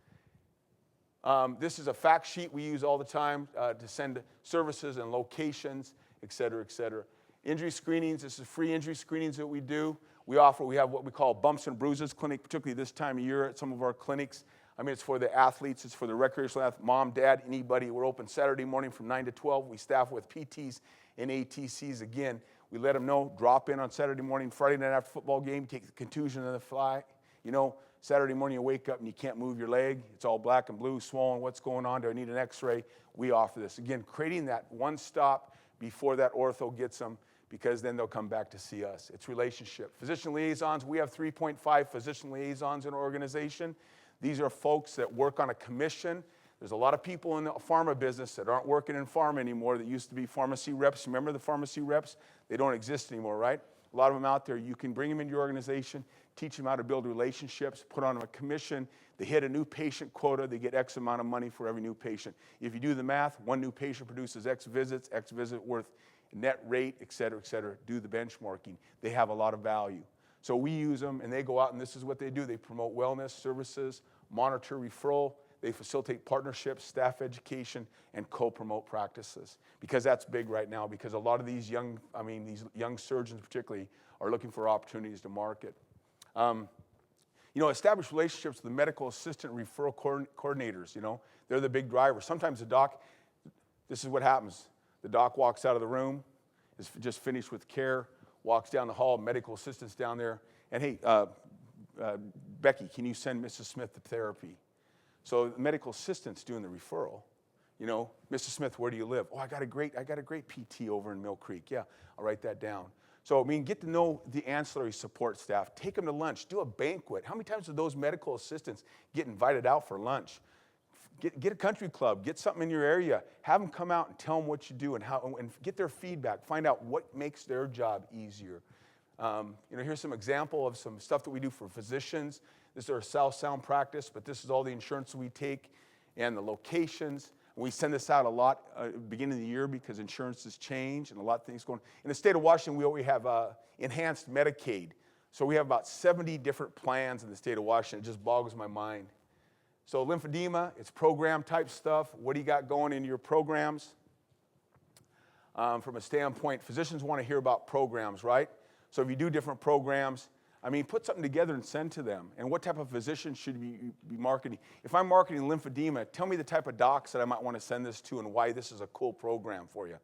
This is a fact sheet we use all the time to send services and locations, et cetera, et cetera. Injury screenings. This is free injury screenings that we do. We have what we call bumps and bruises clinic, particularly this time of year at some of our clinics. I mean, it's for the athletes. It's for the recreational athlete, mom, dad, anybody. We're open Saturday morning from 9 to 12. We staff with PTs and ATCs. Again, we let them know, drop in on Saturday morning, Friday night after football game, take the contusion and the fly. You know, Saturday morning you wake up and you can't move your leg. It's all black and blue, swollen. What's going on? Do I need an x-ray? We offer this. Again, creating that one stop before that ortho gets them, because then they'll come back to see us. It's relationship. Physician liaisons, we have 3.5 physician liaisons in our organization. These are folks that work on a commission. There's a lot of people in the pharma business that aren't working in pharma anymore that used to be pharmacy reps. Remember the pharmacy reps? They don't exist anymore, right? A lot of them out there. You can bring them into your organization, teach them how to build relationships, put on them a commission. They hit a new patient quota. They get X amount of money for every new patient. If you do the math, one new patient produces X visit worth net rate, et cetera, et cetera. Do the benchmarking. They have a lot of value. So we use them, and they go out, and this is what they do. They promote wellness services, monitor referral. They facilitate partnerships, staff education, and co-promote practices. Because that's big right now, because a lot of these young surgeons particularly are looking for opportunities to market. You know, establish relationships with the medical assistant referral coordinators, you know. They're the big drivers. Sometimes the doc, this is what happens. The doc walks out of the room, is just finished with care, walks down the hall, medical assistant's down there, and hey, Becky, can you send Mrs. Smith to therapy? So the medical assistant's doing the referral. You know, Mr. Smith, where do you live? Oh, I got a great PT over in Mill Creek. Yeah, I'll write that down. So, I mean, get to know the ancillary support staff. Take them to lunch. Do a banquet. How many times do those medical assistants get invited out for lunch? Get a country club. Get something in your area. Have them come out and tell them what you do and how, and get their feedback. Find out what makes their job easier. You know, here's some example of some stuff that we do for physicians. This is our South Sound practice, but this is all the insurance we take and the locations. We send this out a lot at the beginning of the year because insurance has changed and a lot of things going on. In the state of Washington, we have enhanced Medicaid. So we have about 70 different plans in the state of Washington. It just boggles my mind. So lymphedema, it's program type stuff. What do you got going in your programs? From a standpoint, physicians want to hear about programs, right? So if you do different programs, I mean, put something together and send to them. And what type of physician should you be marketing? If I'm marketing lymphedema, tell me the type of docs that I might want to send this to and why this is a cool program for you.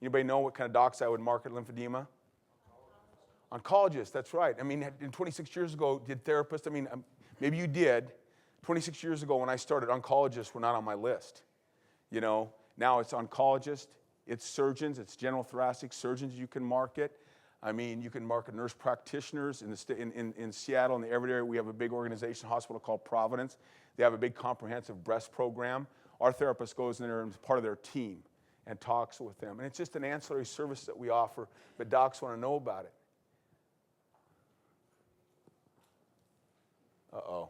Anybody know what kind of docs I would market lymphedema? Oncologists, that's right. I mean, 26 years ago, did therapists, I mean, maybe you did. 26 years ago when I started, oncologists were not on my list. You know, now it's oncologists, it's surgeons, it's general thoracic surgeons you can market. I mean, you can market nurse practitioners. In Seattle, in the Everett area, we have a big organization, hospital called Providence. They have a big comprehensive breast program. Our therapist goes in there and is part of their team and talks with them. And it's just an ancillary service that we offer, but docs want to know about it. Uh-oh.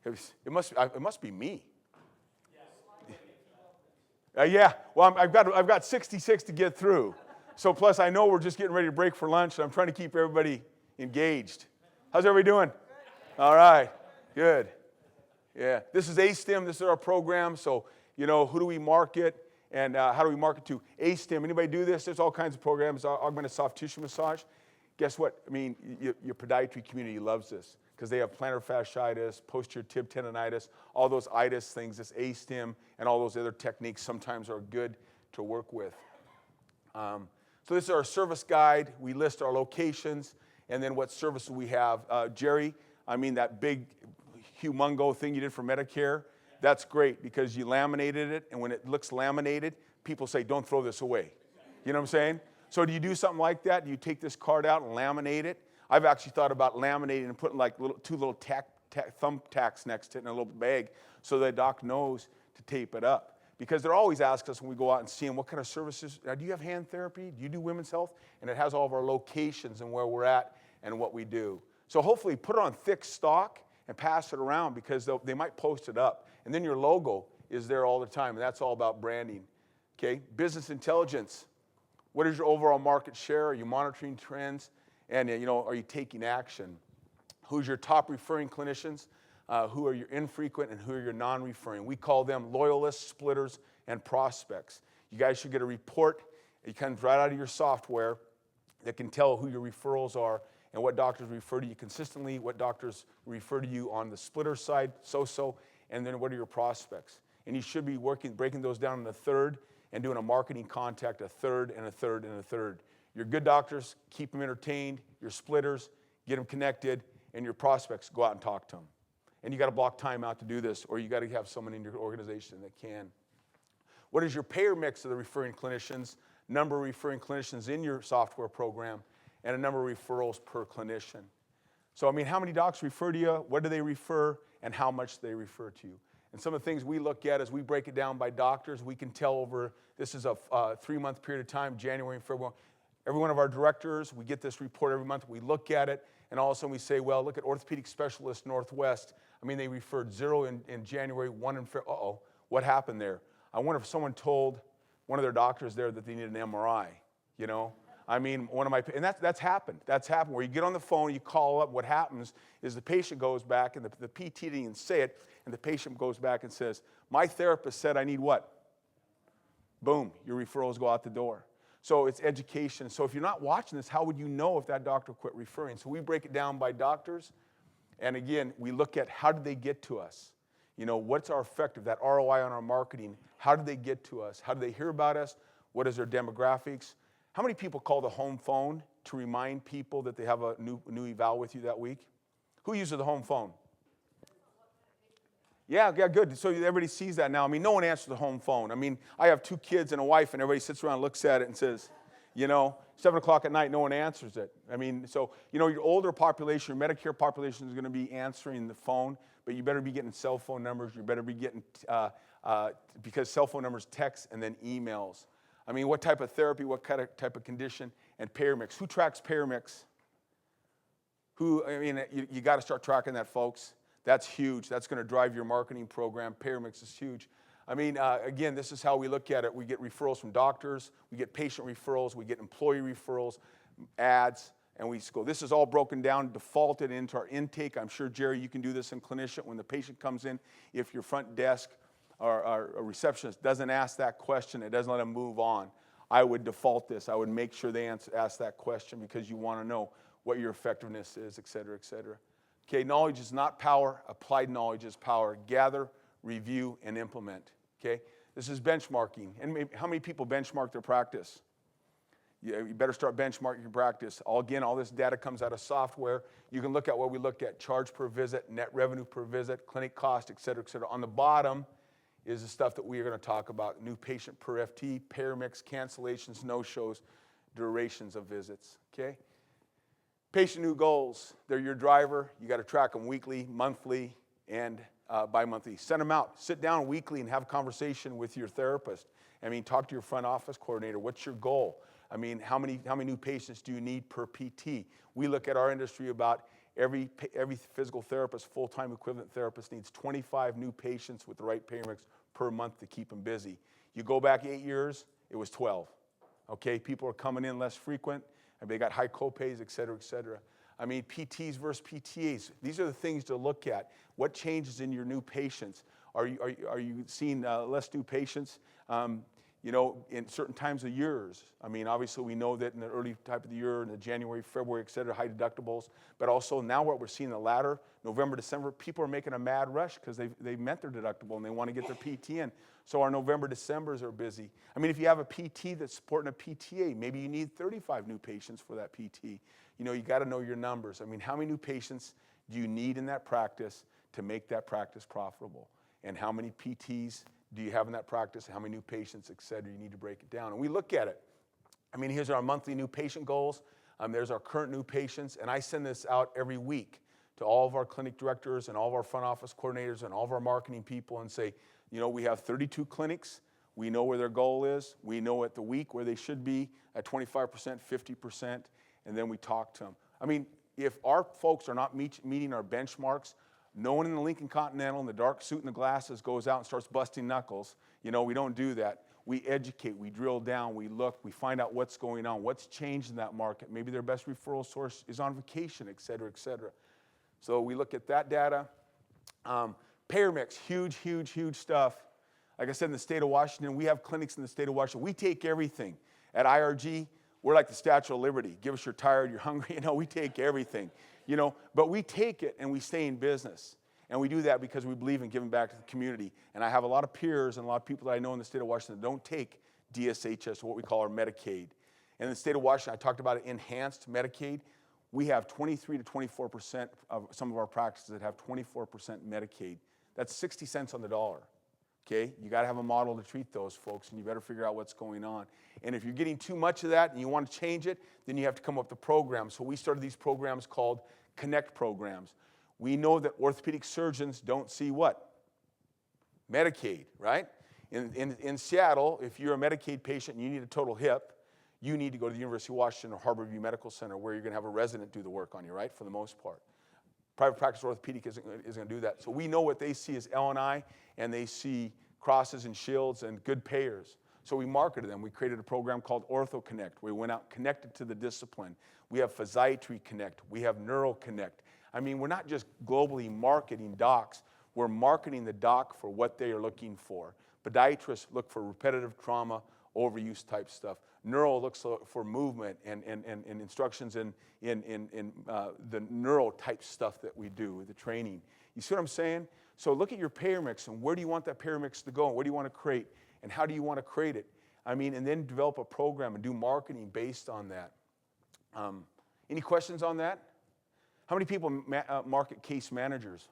It must be me. Yeah, well, I've got 66 to get through. So plus I know we're just getting ready to break for lunch, and I'm trying to keep everybody engaged. How's everybody doing? All right, good. Yeah, this is ASTIM. This is our program. So, you know, who do we market, and how do we market to? ASTIM, anybody do this? There's all kinds of programs, augmented soft tissue massage. Guess what? I mean, your podiatry community loves this, because they have plantar fasciitis, posterior tib tendonitis, all those itis things, this ASTIM, and all those other techniques sometimes are good to work with. So this is our service guide. We list our locations, and then what services we have. Jerry, I mean that big, humongo thing you did for Medicare, that's great because you laminated it, and when it looks laminated, people say, don't throw this away. You know what I'm saying? So do you do something like that? Do you take this card out and laminate it? I've actually thought about laminating and putting like two little thumbtacks next to it in a little bag so the doc knows to tape it up. Because they're always asking us when we go out and see them, what kind of services, do you have hand therapy? Do you do women's health? And it has all of our locations and where we're at and what we do. So hopefully put it on thick stock and pass it around, because they might post it up. And then your logo is there all the time, and that's all about branding. Okay, business intelligence. What is your overall market share? Are you monitoring trends? And, you know, are you taking action? Who's your top referring clinicians? Who are your infrequent and who are your non-referring? We call them loyalists, splitters, and prospects. You guys should get a report. It comes right out of your software that can tell who your referrals are and what doctors refer to you consistently, what doctors refer to you on the splitter side, so-so, and then what are your prospects. And you should be breaking those down in a third and doing a marketing contact, a third and a third and a third. Your good doctors, keep them entertained. Your splitters, get them connected. And your prospects, go out and talk to them. And you got to block time out to do this, or you got to have someone in your organization that can. What is your payer mix of the referring clinicians, number of referring clinicians in your software program, and a number of referrals per clinician? So, I mean, how many docs refer to you? What do they refer? And how much they refer to you? And some of the things we look at as we break it down by doctors, we can tell over, this is a 3-month period of time, January and February. Every one of our directors, we get this report every month, we look at it, and all of a sudden we say, well, look at orthopedic specialist Northwest. I mean, they referred 0 in January, 1 in February. Uh-oh, what happened there? I wonder if someone told one of their doctors there that they needed an MRI, you know? I mean, and that's happened. That's happened where you get on the phone, you call up. What happens is the patient goes back, and the PT didn't even say it, and the patient goes back and says, my therapist said I need what? Boom, your referrals go out the door. So it's education. So if you're not watching this, how would you know if that doctor quit referring? So we break it down by doctors. And again, we look at how did they get to us? You know, what's our effect of that ROI on our marketing? How did they get to us? How did they hear about us? What is their demographics? How many people call the home phone to remind people that they have a new eval with you that week? Who uses the home phone? Yeah, good. So everybody sees that now. I mean, no one answers the home phone. I mean, I have 2 kids and a wife, and everybody sits around and looks at it and says, 7 o'clock at night, no one answers it. I mean, so, your older population, your Medicare population is going to be answering the phone, but you better be getting cell phone numbers. You better be getting, because cell phone numbers, text, and then emails. I mean, what type of therapy, what kind of type of condition, and payermix. Who tracks payermix? You got to start tracking that, folks. That's huge. That's going to drive your marketing program. Payermix is huge. I mean, again, this is how we look at it. We get referrals from doctors. We get patient referrals. We get employee referrals, ads, and we go. This is all broken down, defaulted into our intake. I'm sure, Jerry, you can do this in Clinicient. When the patient comes in, if your front desk or a receptionist doesn't ask that question, it doesn't let them move on, I would default this. I would make sure they ask that question because you want to know what your effectiveness is, et cetera, et cetera. Okay, knowledge is not power. Applied knowledge is power. Gather, review, and implement. Okay, this is benchmarking. And how many people benchmark their practice? You better start benchmarking your practice. All this data comes out of software. You can look at what we look at: charge per visit, net revenue per visit, clinic cost, et cetera, et cetera. On the bottom is the stuff that we are going to talk about: new patient per FT, payermix, cancellations, no-shows, durations of visits. Okay. Patient new goals, they're your driver. You got to track them weekly, monthly, and bi-monthly. Send them out. Sit down weekly and have a conversation with your therapist. I mean, talk to your front office coordinator. What's your goal? I mean, how many new patients do you need per PT? We look at our industry about every physical therapist, full-time equivalent therapist needs 25 new patients with the right payermix per month to keep them busy. You go back 8 years, it was 12. Okay, people are coming in less frequent. And they got high copays, et cetera, et cetera. I mean, PTs versus PTAs. These are the things to look at. What changes in your new patients? Are you seeing less new patients? In certain times of years. I mean, obviously we know that in the early type of the year, in the January, February, et cetera, high deductibles. But also now what we're seeing in the latter, November, December, people are making a mad rush because they've met their deductible and they want to get their PT in. So our November, Decembers are busy. I mean, if you have a PT that's supporting a PTA, maybe you need 35 new patients for that PT. You got to know your numbers. I mean, how many new patients do you need in that practice to make that practice profitable? And how many PTs do you have in that practice? How many new patients, et cetera? You need to break it down. And we look at it. I mean, here's our monthly new patient goals. There's our current new patients. And I send this out every week to all of our clinic directors and all of our front office coordinators and all of our marketing people and say, we have 32 clinics. We know where their goal is. We know at the week where they should be at 25%, 50%, and then we talk to them. I mean, if our folks are not meeting our benchmarks, no one in the Lincoln Continental in the dark suit and the glasses goes out and starts busting knuckles. We don't do that. We educate, we drill down, we look, we find out what's going on, what's changed in that market. Maybe their best referral source is on vacation, et cetera, et cetera. So we look at that data. Payermix, huge, huge, huge stuff. Like I said, in the state of Washington, we have clinics in the state of Washington. We take everything. At IRG, we're like the Statue of Liberty. Give us you're tired, you're hungry. We take everything. But we take it and we stay in business. And we do that because we believe in giving back to the community. And I have a lot of peers and a lot of people that I know in the state of Washington that don't take DSHS, what we call our Medicaid. And in the state of Washington, I talked about it, enhanced Medicaid. We have 23 to 24% of some of our practices that have 24% Medicaid. That's 60 cents on the dollar. Okay, you got to have a model to treat those folks, and you better figure out what's going on. And if you're getting too much of that and you want to change it, then you have to come up with a program. So we started these programs called Connect programs. We know that orthopedic surgeons don't see what? Medicaid, right? In Seattle, if you're a Medicaid patient and you need a total hip, you need to go to the University of Washington or Harborview Medical Center where you're going to have a resident do the work on you, right, for the most part. Private practice orthopedic isn't going to do that. So we know what they see as L&I, and they see crosses and shields and good payers. So we marketed them. We created a program called Ortho Connect. We went out connected to the discipline. We have Physiatry Connect. We have Neuro Connect. I mean, we're not just globally marketing docs. We're marketing the doc for what they are looking for. Podiatrists look for repetitive trauma, overuse type stuff. Neuro looks for movement and instructions in the neuro type stuff that we do, the training. You see what I'm saying? So look at your payer mix and where do you want that payer mix to go and what do you want to create and how do you want to create it? I mean, and then develop a program and do marketing based on that. Any questions on that? How many people market case managers?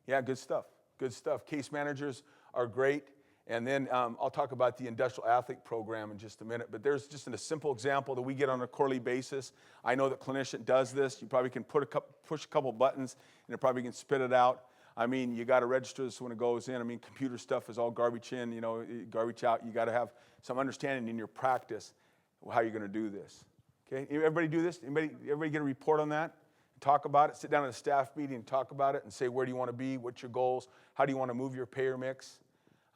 Yeah, good stuff. Good stuff. Case managers are great. And then I'll talk about the industrial athlete program in just a minute. But there's just a simple example that we get on a quarterly basis. I know that Clinicient does this. You probably can push a couple buttons, and it probably can spit it out. I mean, you got to register this when it goes in. I mean, computer stuff is all garbage in, you know, garbage out. You got to have some understanding in your practice how you're going to do this. Okay, everybody do this? Everybody get a report on that? Talk about it. Sit down at a staff meeting and talk about it and say, where do you want to be? What's your goals? How do you want to move your payer mix?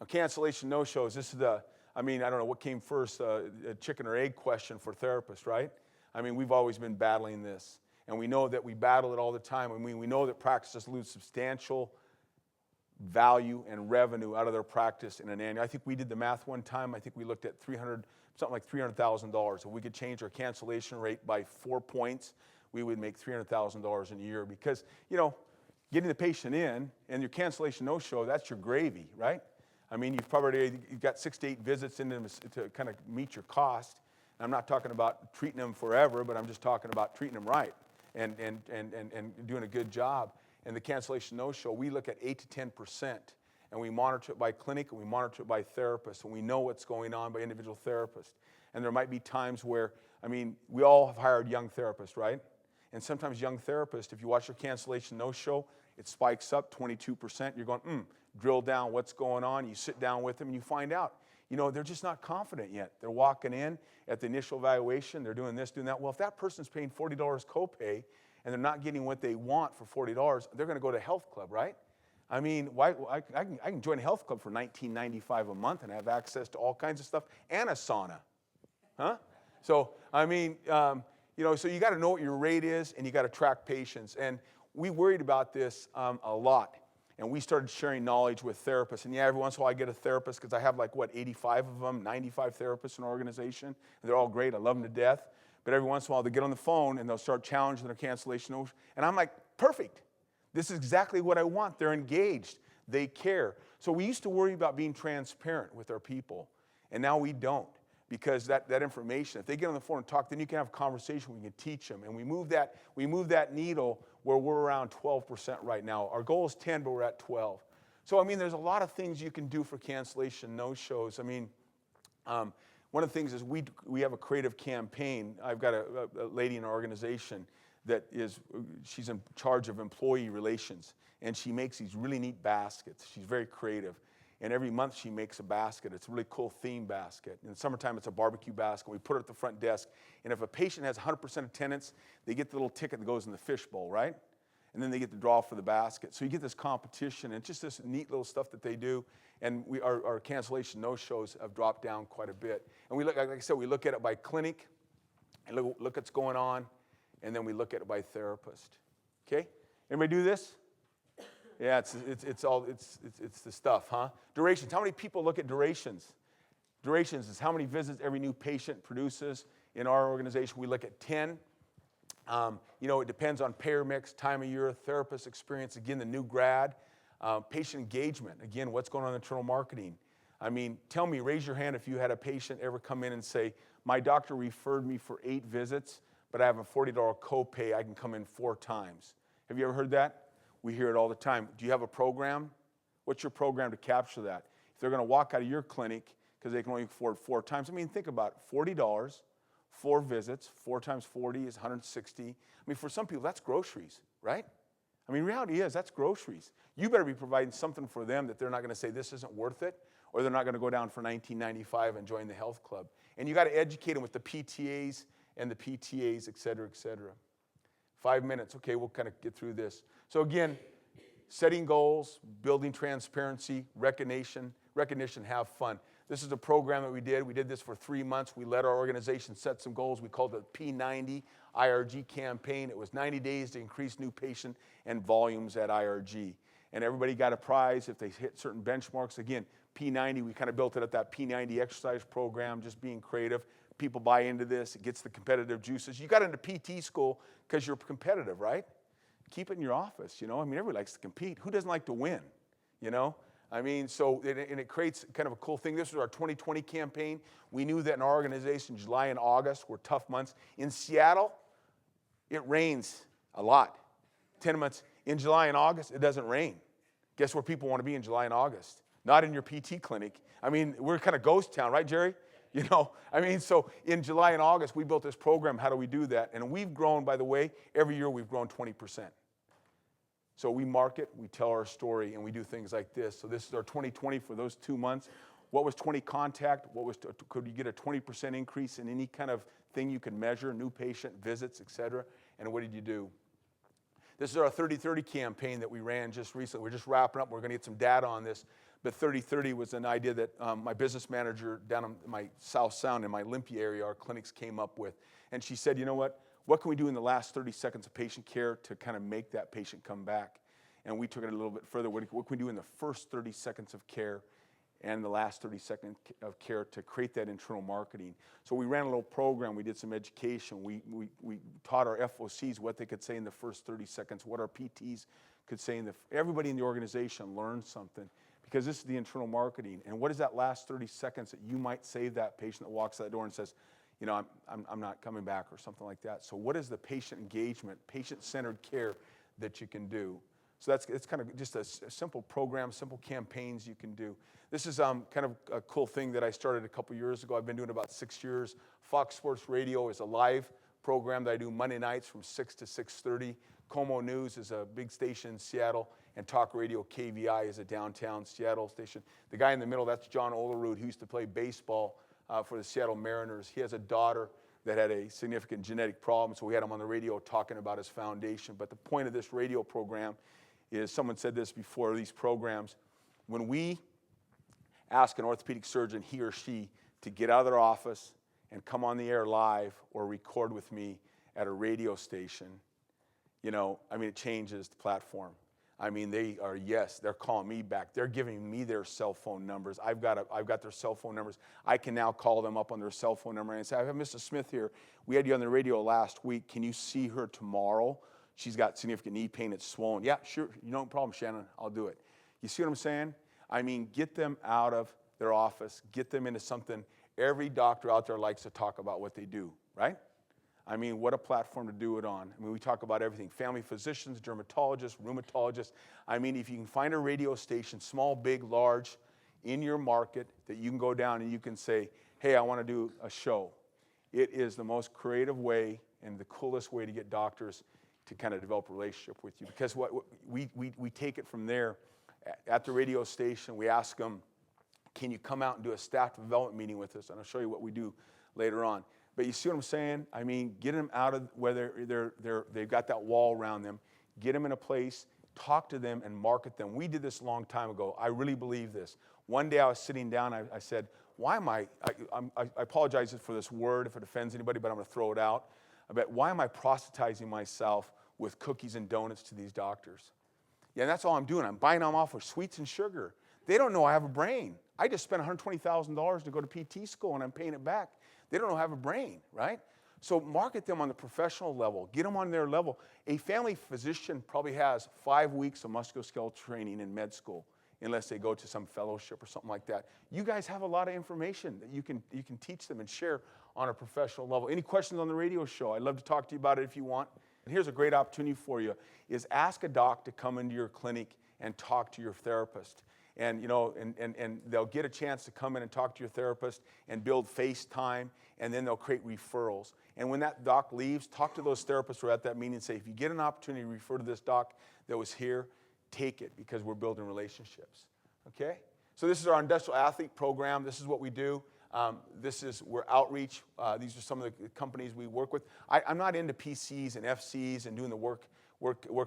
Cancellation no-shows. This is I don't know what came first, a chicken or egg question for therapists, right? I mean, we've always been battling this. And we know that we battle it all the time. I mean, we know that practices lose substantial value and revenue out of their practice in an annual. I think we did the math one time. I think we looked at something like $300,000. If we could change our cancellation rate by 4 points, we would make $300,000 in a year. Because, you know, getting the patient in and your cancellation no-show, that's your gravy, right? I mean, you've got 6 to 8 visits in them to kind of meet your cost. And I'm not talking about treating them forever, but I'm just talking about treating them right and doing a good job. And the cancellation no-show, we look at 8 to 10%. And we monitor it by clinic, and we monitor it by therapists, and we know what's going on by individual therapists. And there might be times where, I mean, we all have hired young therapists, right? And sometimes young therapists, if you watch their cancellation no-show, it spikes up 22%. You're going, drill down what's going on. You sit down with them, and you find out, you know, they're just not confident yet. They're walking in at the initial evaluation. They're doing this, doing that. Well, if that person's paying $40 copay, and they're not getting what they want for $40, they're going to go to a health club, right? I mean, I can join a health club for $19.95 a month and have access to all kinds of stuff and a sauna, huh? So, I mean, you know, so you got to know what your rate is, and you got to track patients. And we worried about this a lot, and we started sharing knowledge with therapists. And yeah, every once in a while I get a therapist, because I have like, 85 of them, 95 therapists in our organization. And they're all great. I love them to death. But every once in a while they get on the phone, and they'll start challenging their cancellation. And I'm like, perfect. This is exactly what I want. They're engaged. They care. So we used to worry about being transparent with our people, and now we don't, because that information, if they get on the phone and talk, then you can have a conversation. We can teach them, and we move that needle where we're around 12% right now. Our goal is 10, but we're at 12. So I mean, there's a lot of things you can do for cancellation no-shows. I mean, one of the things is we have a creative campaign. I've got a lady in our organization that she's in charge of employee relations, and she makes these really neat baskets. She's very creative, and every month she makes a basket. It's a really cool theme basket. In the summertime, it's a barbecue basket. We put it at the front desk, and if a patient has 100% attendance, they get the little ticket that goes in the fishbowl, right? And then they get to draw for the basket. So you get this competition, and just this neat little stuff that they do. And our cancellation no-shows have dropped down quite a bit. And we look, like I said, we look at it by clinic, and look what's going on. And then we look at it by therapist. Okay? Anybody do this? Yeah, it's the stuff, huh? Durations. How many people look at durations? Durations is how many visits every new patient produces. In our organization, we look at 10. You know, it depends on payer mix, time of year, therapist experience, again, the new grad. Patient engagement, again, what's going on in internal marketing. I mean, tell me, raise your hand if you had a patient ever come in and say, my doctor referred me for 8 visits, but I have a $40 copay, I can come in 4 times. Have you ever heard that? We hear it all the time. Do you have a program? What's your program to capture that? If they're going to walk out of your clinic because they can only afford 4 times, I mean, think about it, $40, 4 visits, 4 times 40 is 160. I mean, for some people, that's groceries, right? I mean, reality is, that's groceries. You better be providing something for them that they're not going to say this isn't worth it, or they're not going to go down for $19.95 and join the health club. And you got to educate them with the PTAs and the PTAs, et cetera, et cetera. 5 minutes. Okay, we'll kind of get through this. So again, setting goals, building transparency, recognition, have fun. This is a program that we did. We did this for 3 months. We let our organization set some goals. We called it the P90 IRG campaign. It was 90 days to increase new patient and volumes at IRG. And everybody got a prize if they hit certain benchmarks. Again, P90, we kind of built it at that P90 exercise program, just being creative. People buy into this. It gets the competitive juices. You got into PT school because you're competitive, right? Keep it in your office, you know. I mean, everybody likes to compete. Who doesn't like to win, you know? I mean, so, and it creates kind of a cool thing. This was our 2020 campaign. We knew that in our organization, July and August were tough months. In Seattle, it rains a lot. 10 months. In July and August, it doesn't rain. Guess where people want to be in July and August? Not in your PT clinic. I mean, we're kind of ghost town, right, Jerry? You know, I mean, so in July and August, we built this program. How do we do that? And we've grown, by the way, every year we've grown 20%. So we market, we tell our story, and we do things like this. So this is our 2020 for those 2 months. What was 20 contact? Could you get a 20% increase in any kind of thing you could measure, new patient visits, et cetera? And what did you do? This is our 30-30 campaign that we ran just recently. We're just wrapping up. We're going to get some data on this. But 30-30 was an idea that my business manager down in my South Sound in my Olympia area, our clinics came up with. And she said, you know what? What can we do in the last 30 seconds of patient care to kind of make that patient come back? And we took it a little bit further. What can we do in the first 30 seconds of care and the last 30 seconds of care to create that internal marketing? So we ran a little program. We did some education. We taught our FOCs what they could say in the first 30 seconds, what our PTs could say. Everybody in the organization learned something because this is the internal marketing. And what is that last 30 seconds that you might save that patient that walks out the door and says, you know, I'm not coming back or something like that. So what is the patient engagement, patient-centered care that you can do? So it's kind of just a simple program, simple campaigns you can do. This is kind of a cool thing that I started a couple years ago. I've been doing it about 6 years. Fox Sports Radio is a live program that I do Monday nights from 6 to 6:30. Como News is a big station in Seattle, and Talk Radio KVI is a downtown Seattle station. The guy in the middle, that's John Olerud, who used to play baseball for the Seattle Mariners. He has a daughter that had a significant genetic problem, so we had him on the radio talking about his foundation. But the point of this radio program is, someone said this before, these programs, when we ask an orthopedic surgeon, he or she, to get out of their office and come on the air live or record with me at a radio station, you know, I mean, it changes the platform. I mean, they're calling me back. They're giving me their cell phone numbers. I've got their cell phone numbers. I can now call them up on their cell phone number and say, I have Mrs. Smith here. We had you on the radio last week. Can you see her tomorrow? She's got significant knee pain. It's swollen. Yeah, sure. No problem, Shannon. I'll do it. You see what I'm saying? I mean, get them out of their office. Get them into something. Every doctor out there likes to talk about what they do, right? I mean, what a platform to do it on. I mean, we talk about everything. Family physicians, dermatologists, rheumatologists. I mean, if you can find a radio station, small, big, large, in your market that you can go down and you can say, hey, I want to do a show. It is the most creative way and the coolest way to get doctors to kind of develop a relationship with you. Because we take it from there. At the radio station, we ask them, can you come out and do a staff development meeting with us? And I'll show you what we do later on. But you see what I'm saying? I mean, get them out of where they've got that wall around them. Get them in a place, talk to them, and market them. We did this a long time ago. I really believe this. One day I was sitting down. I said, why am I apologize for this word if it offends anybody, but I'm going to throw it out. But why am I proselytizing myself with cookies and donuts to these doctors? Yeah, and that's all I'm doing. I'm buying them off with sweets and sugar. They don't know I have a brain. I just spent $120,000 to go to PT school, and I'm paying it back. They don't know I have a brain, right? So market them on the professional level. Get them on their level. A family physician probably has 5 weeks of musculoskeletal training in med school, unless they go to some fellowship or something like that. You guys have a lot of information that you can teach them and share on a professional level. Any questions on the radio show? I'd love to talk to you about it if you want. And here's a great opportunity for you, is ask a doc to come into your clinic and talk to your therapist. And, you know, and they'll get a chance to come in and talk to your therapist and build FaceTime, and then they'll create referrals. And when that doc leaves, talk to those therapists who are at that meeting and say, if you get an opportunity to refer to this doc that was here, take it, because we're building relationships, okay? So this is our industrial athlete program. This is what we do. We're outreach. These are some of the companies we work with. I'm not into PCs and FCs and doing the work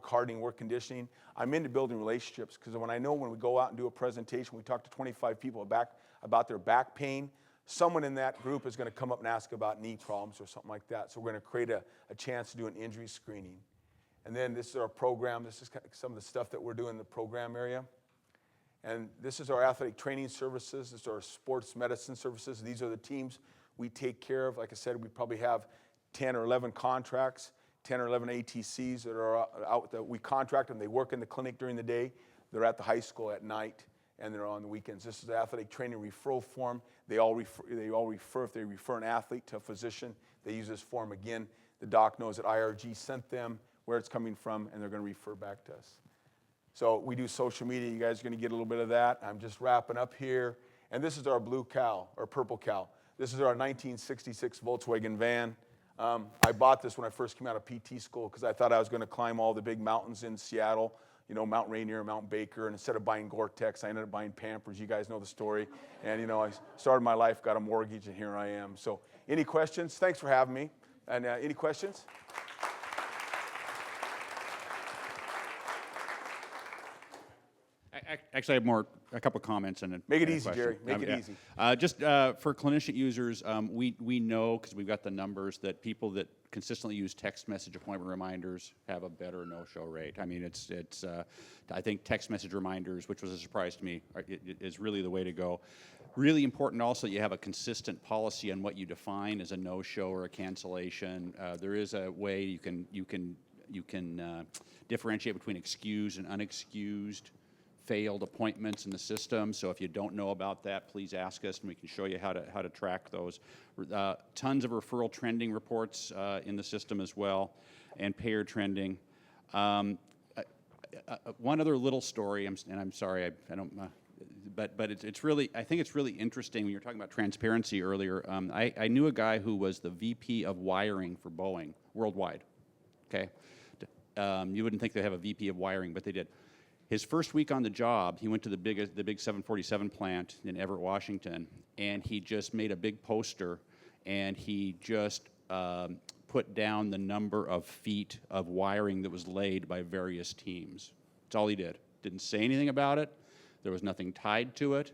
hardening, work conditioning. I'm into building relationships, because when we go out and do a presentation, we talk to 25 people about their back pain, someone in that group is going to come up and ask about knee problems or something like that. So we're going to create a chance to do an injury screening. And then this is our program. This is some of the stuff that we're doing in the program area. And this is our athletic training services. This is our sports medicine services. These are the teams we take care of. Like I said, we probably have 10 or 11 contracts, 10 or 11 ATCs that are out that we contract them. They work in the clinic during the day. They're at the high school at night. and they're on the weekends. This is the athletic training referral form. They all refer, if they refer an athlete to a physician, they use this form again. The doc knows that IRG sent them, where it's coming from, and they're going to refer back to us. So we do social media. You guys are going to get a little bit of that. I'm just wrapping up here. And this is our blue cow, or purple cow. This is our 1966 Volkswagen van. I bought this when I first came out of PT school because I thought I was going to climb all the big mountains in Seattle, you know, Mount Rainier, Mount Baker, and instead of buying Gore-Tex, I ended up buying Pampers. You guys know the story. And, you know, I started my life, got a mortgage, and here I am. So any questions? Thanks for having me. And any questions? Actually, I have a couple comments and make it easy, Jerry. Make it easy. Just for Clinicient users, we know, because we've got the numbers, that people that consistently use text message appointment reminders have a better no-show rate. I mean, I think text message reminders, which was a surprise to me, is really the way to go. Really important also, you have a consistent policy on what you define as a no-show or a cancellation. There is a way you can differentiate between excused and unexcused failed appointments in the system. So if you don't know about that, please ask us and we can show you how to track those. Tons of referral trending reports in the system as well, and payer trending. One other little story, and I'm sorry, I don't, but it's really, I think it's really interesting when you're talking about transparency earlier. I knew a guy who was the VP of wiring for Boeing worldwide. Okay, you wouldn't think they have a VP of wiring, but they did. His first week on the job, he went to the big 747 plant in Everett, Washington, and he just made a big poster, and he just put down the number of feet of wiring that was laid by various teams. That's all he did. Didn't say anything about it. There was nothing tied to it.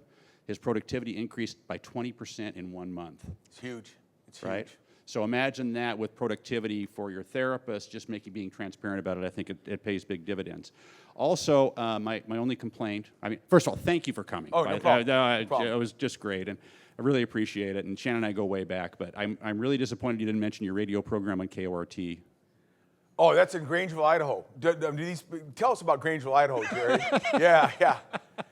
His productivity increased by 20% in 1 month. It's huge. It's huge. Right? So imagine that with productivity for your therapist, just being transparent about it. I think it pays big dividends. Also, my only complaint, I mean, first of all, thank you for coming. Oh, no problem. No problem. It was just great, and I really appreciate it. And Shannon and I go way back, but I'm really disappointed you didn't mention your radio program on KORT. Oh, that's in Grangeville, Idaho. Tell us about Grangeville, Idaho, Jerry. Yeah.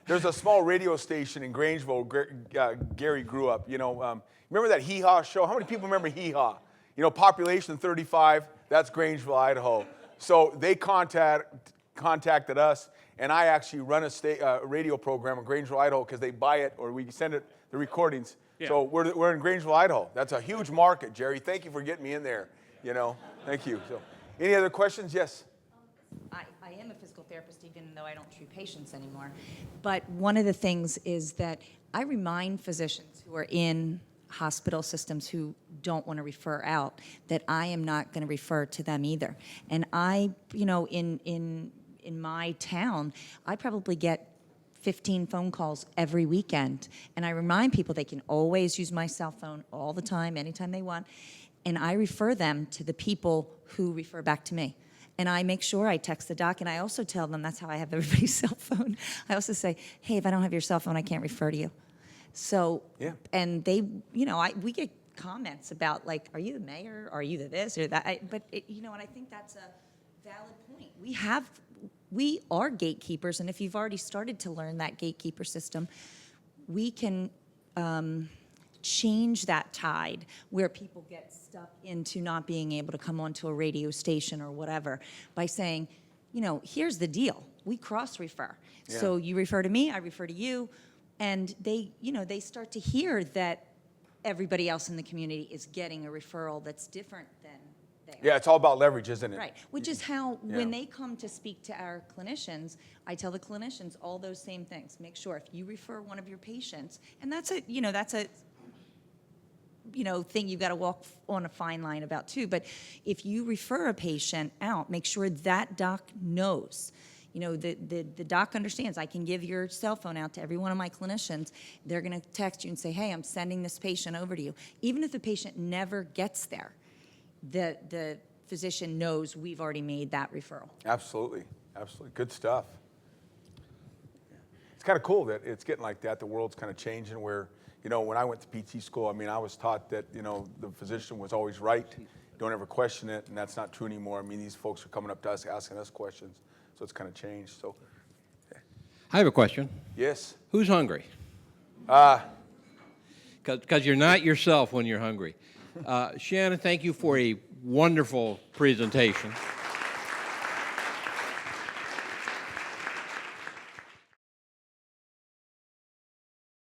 There's a small radio station in Grangeville. Gary grew up. You know, remember that Hee Haw show? How many people remember Hee Haw? You know, population 35. That's Grangeville, Idaho. So they contacted us, and I actually run a radio program in Grangeville, Idaho, because they buy it or we send it the recordings. Yeah. So we're in Grangeville, Idaho. That's a huge market, Jerry. Thank you for getting me in there. You know, thank you. So, any other questions? Yes. I am a physical therapist, even though I don't treat patients anymore. But one of the things is that I remind physicians who are in hospital systems who don't want to refer out that I am not going to refer to them either. And I, you know, in my town, I probably get 15 phone calls every weekend. And I remind people they can always use my cell phone all the time, anytime they want. And I refer them to the people who refer back to me. And I make sure I text the doc, and I also tell them, that's how I have everybody's cell phone. I also say, hey, if I don't have your cell phone, I can't refer to you. So, yeah. And they, you know, we get comments about, like, are you the mayor? Are you the this or that? You know, and I think that's a valid point. We are gatekeepers, and if you've already started to learn that gatekeeper system, we can change that tide where people get stuck into not being able to come onto a radio station or whatever by saying, you know, here's the deal. We cross-refer. Yeah. So you refer to me, I refer to you, and they, you know, they start to hear that everybody else in the community is getting a referral that's different than they are. Yeah, it's all about leverage, isn't it? Right, which is how, when they come to speak to our clinicians, I tell the clinicians all those same things. Make sure if you refer one of your patients, and that's a thing you've got to walk on a fine line about too, but if you refer a patient out, make sure that doc knows. You know, the doc understands. I can give your cell phone out to every one of my clinicians. They're going to text you and say, hey, I'm sending this patient over to you. Even if the patient never gets there, the physician knows we've already made that referral. Absolutely. Good stuff. It's kind of cool that it's getting like that. The world's kind of changing where, you know, when I went to PT school, I mean, I was taught that, you know, the physician was always right. Don't ever question it, and that's not true anymore. I mean, these folks are coming up to us, asking us questions, so it's kind of changed. So, I have a question. Yes. Who's hungry? Because you're not yourself when you're hungry. Shannon, thank you for a wonderful presentation.